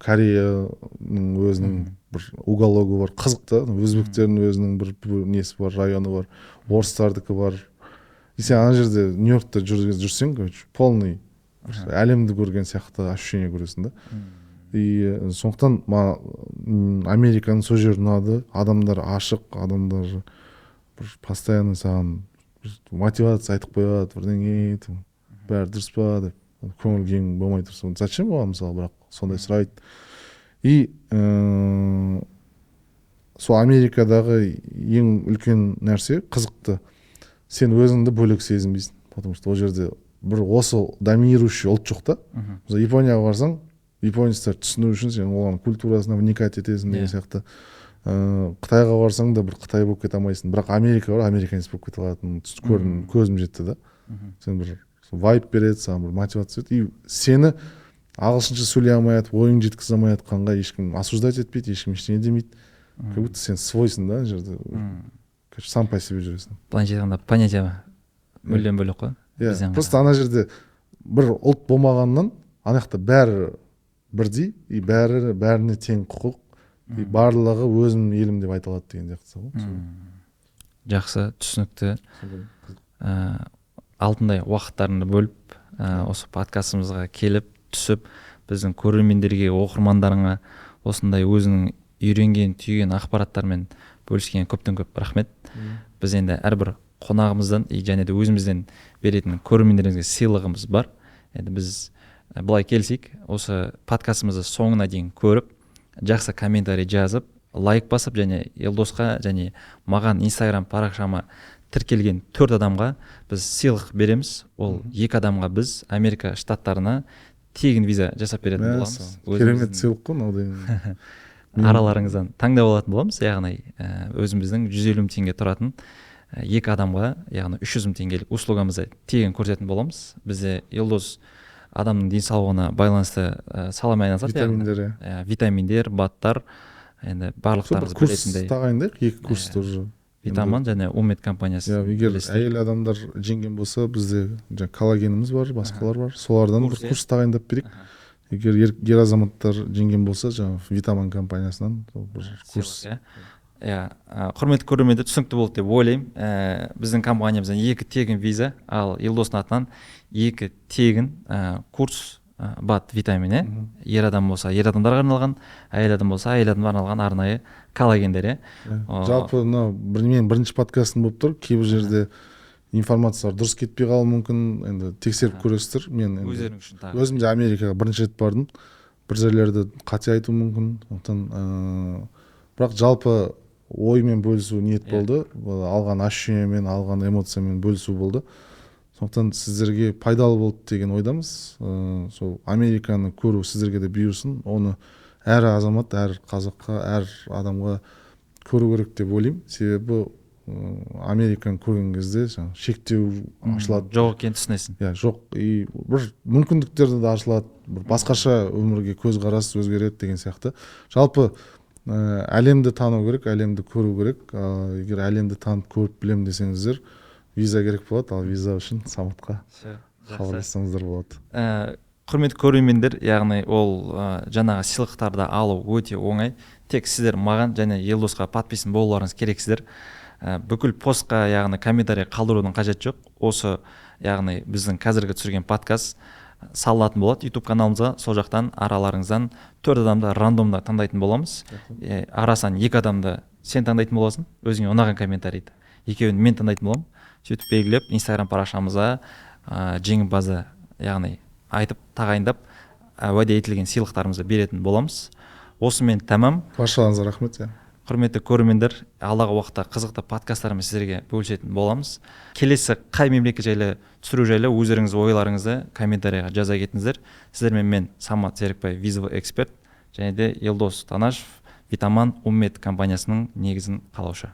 Кореяның өзінің бір угологы бар. Қызық та, өзбектердің өзінің бір несі бар, районы бар, орыстардікі бар. И сен ана жерде Нью-Йоркта жүрсең, полный әлемді көрген сияқты ощущение көресің да. И сондықтан Американың сол жері ұнады. Адамдар ашық, адамдар бір постоянно саған мотивация айтып қояды, бірдеңе, бәрі дұрыс па деп, көңіл кең болмай тұрса, зачем оған мысалы, бірақ сондай сұрайды. И сол Америкадағы ең үлкен нәрсе қызықты. Сен өзіңді бөлек сезінбейсің, потому что ол жерде бір осы доминирующий ұлт жоқ та. Мысалы Японияға барсаң, японецтер түсіну үшін сен олардың культурасына вникать етесің деген сияқты. Қытайға барсаң да бір Қытай болып кете алмайсың. Бірақ Америка бар, американец болып кете алатын көзім жетті да. Сен бір вайб береді, саған бір мотивация береді. И сені ағылшынша сөйлей алмай жатып, ойың жеткізе алмай жатқанға ешкім осуждать етпейді, ешкім ештеңе демейді. Как будто сен свойсың да жерде. Сам по себе жүресің. Былайша айтқанда понятие мүлдем бөлек қой. Просто ана жерде бір ұлт болмағаннан ана жақта бәрі бірдей, и бәріне тең құқық, и барлығы өзім елім деп айта алады деген сияқты ғой. Жақсы, түсінікті. Алтындай уақыттарыңды бөліп, осы подкастымызға келіп, түсіп, біздің көрермендерге, оқырмандарыңа осындай өзінің үйренген, түйген ақпараттармен бөліскен көптен көп рахмет. Біз енді әрбір қонағымыздан және де өзімізден беретін көрермендеріңізге сыйлығымыз бар. Енді біз былай келсек, осы подкастымызды соңына дейін көріп, жақсы комментарий жазып, лайк басып және Елдосқа және маған Instagram парақшама тіркелген 4 адамға біз сыйлық береміз. Ол 2 адамға біз Америка штаттарына тегін виза жасап беретін боламыз. Керемет сыйлық қой, мынау. Араларыңыздан таңдап алатын боламыз, яғни өзіміздің 150 мың теңге тұратын 2 адамға, яғни 300 мың теңгелік услугамызды тегін көрсететін боламыз. Бізде Елдос адамның денсаулығына байланысты саламен айналысады. Витаминдер, баттар, енді барлықтарыңыз білетіндей. Курс тағайындайық, 2 курс тоже. Витаман және Умет компаниясы. Егер әйел адамдар жеңген болса, бізде коллагеніміз бар, басқалар бар. Солардан бір курс тағайындап берейік. Егер ер азаматтар жеңген болса, жаңағы Витаман компаниясынан бір курс. Құрметті көрермендер, түсінікті болды деп ойлаймын. Біздің компаниямыздан 2 тегін виза, ал Елдостың атынан 2 тегін курс бат витамині. Ер адам болса, ер адамдарға арналған, әйел адам болса, әйел адамдарға арналған арнайы коллагендер. Жалпы мен бірінші подкастым болып тұр. Кейбір жерде информациялар дұрыс кетпей қалуы мүмкін, енді тексеріп көресіздер. Мен өзім де Америкаға бірінші рет бардым. Бір жерлерді қате айту мүмкін. Бірақ жалпы оймен бөлісу ниет болды. Алған ощущениемен, алған эмоциямен бөлісу болды. Сондықтан сіздерге пайдалы болды деген ойдамыз. Сол Американы көру сіздерге де бұйырсын. Оны әр азамат, әр қазаққа, әр адамға көру керек деп ойлаймын. Себебі Американы көрген кезде шектеу ашылады. Жоқ екенін түсінесің. Жоқ. И бір мүмкіндіктерді де ашылады. Бір басқаша өмірге көзқарас өзгереді деген сияқты. Жалпы әлемді тану керек, әлемді көру керек. Егер әлемді танып көріп білем десеңіздер, виза керек болады, ал виза үшін Саматқа хабарлассаңыздар болады. Құрметті көрермендер, яғни ол жаңағы сыйлықтарды алу өте оңай. Тек сіздер маған және Елдосқа подписан болуларыңыз керексіздер. Бүкіл постқа яғни комментарий қалдырудың қажет жоқ. Осы яғни біздің қазіргі түсірген подкаст салатын болады YouTube каналымызға. Сол жақтан араларыңыздан 4 адамды рандомда таңдайтын боламыз. Арасынан 2 адамды сен таңдайтын боласың, өзіңе ұнаған комментарийді. Екеуін мен таңдайтын боламын. Сөйтіп белгілеп Instagram парақшамызға жеңімпазды яғни айтып тағайындап уәде етілген сыйлықтарымызды беретін боламыз. Осымен тәмам. Баршаларыңызға рахмет. Құрметті көрермендер, алдағы уақытта қызықты подкасттарымыз сіздерге бөлісетін боламыз. Келесі қай мемлекет жайлы түсіру жайлы өздеріңіз ойларыңызды комментарийға жаза кетіңіздер. Сіздермен мен Самат Серікбай, Visible Expert, және де Елдос Танашев, Витаман Уммет компаниясының негізін қалаушы.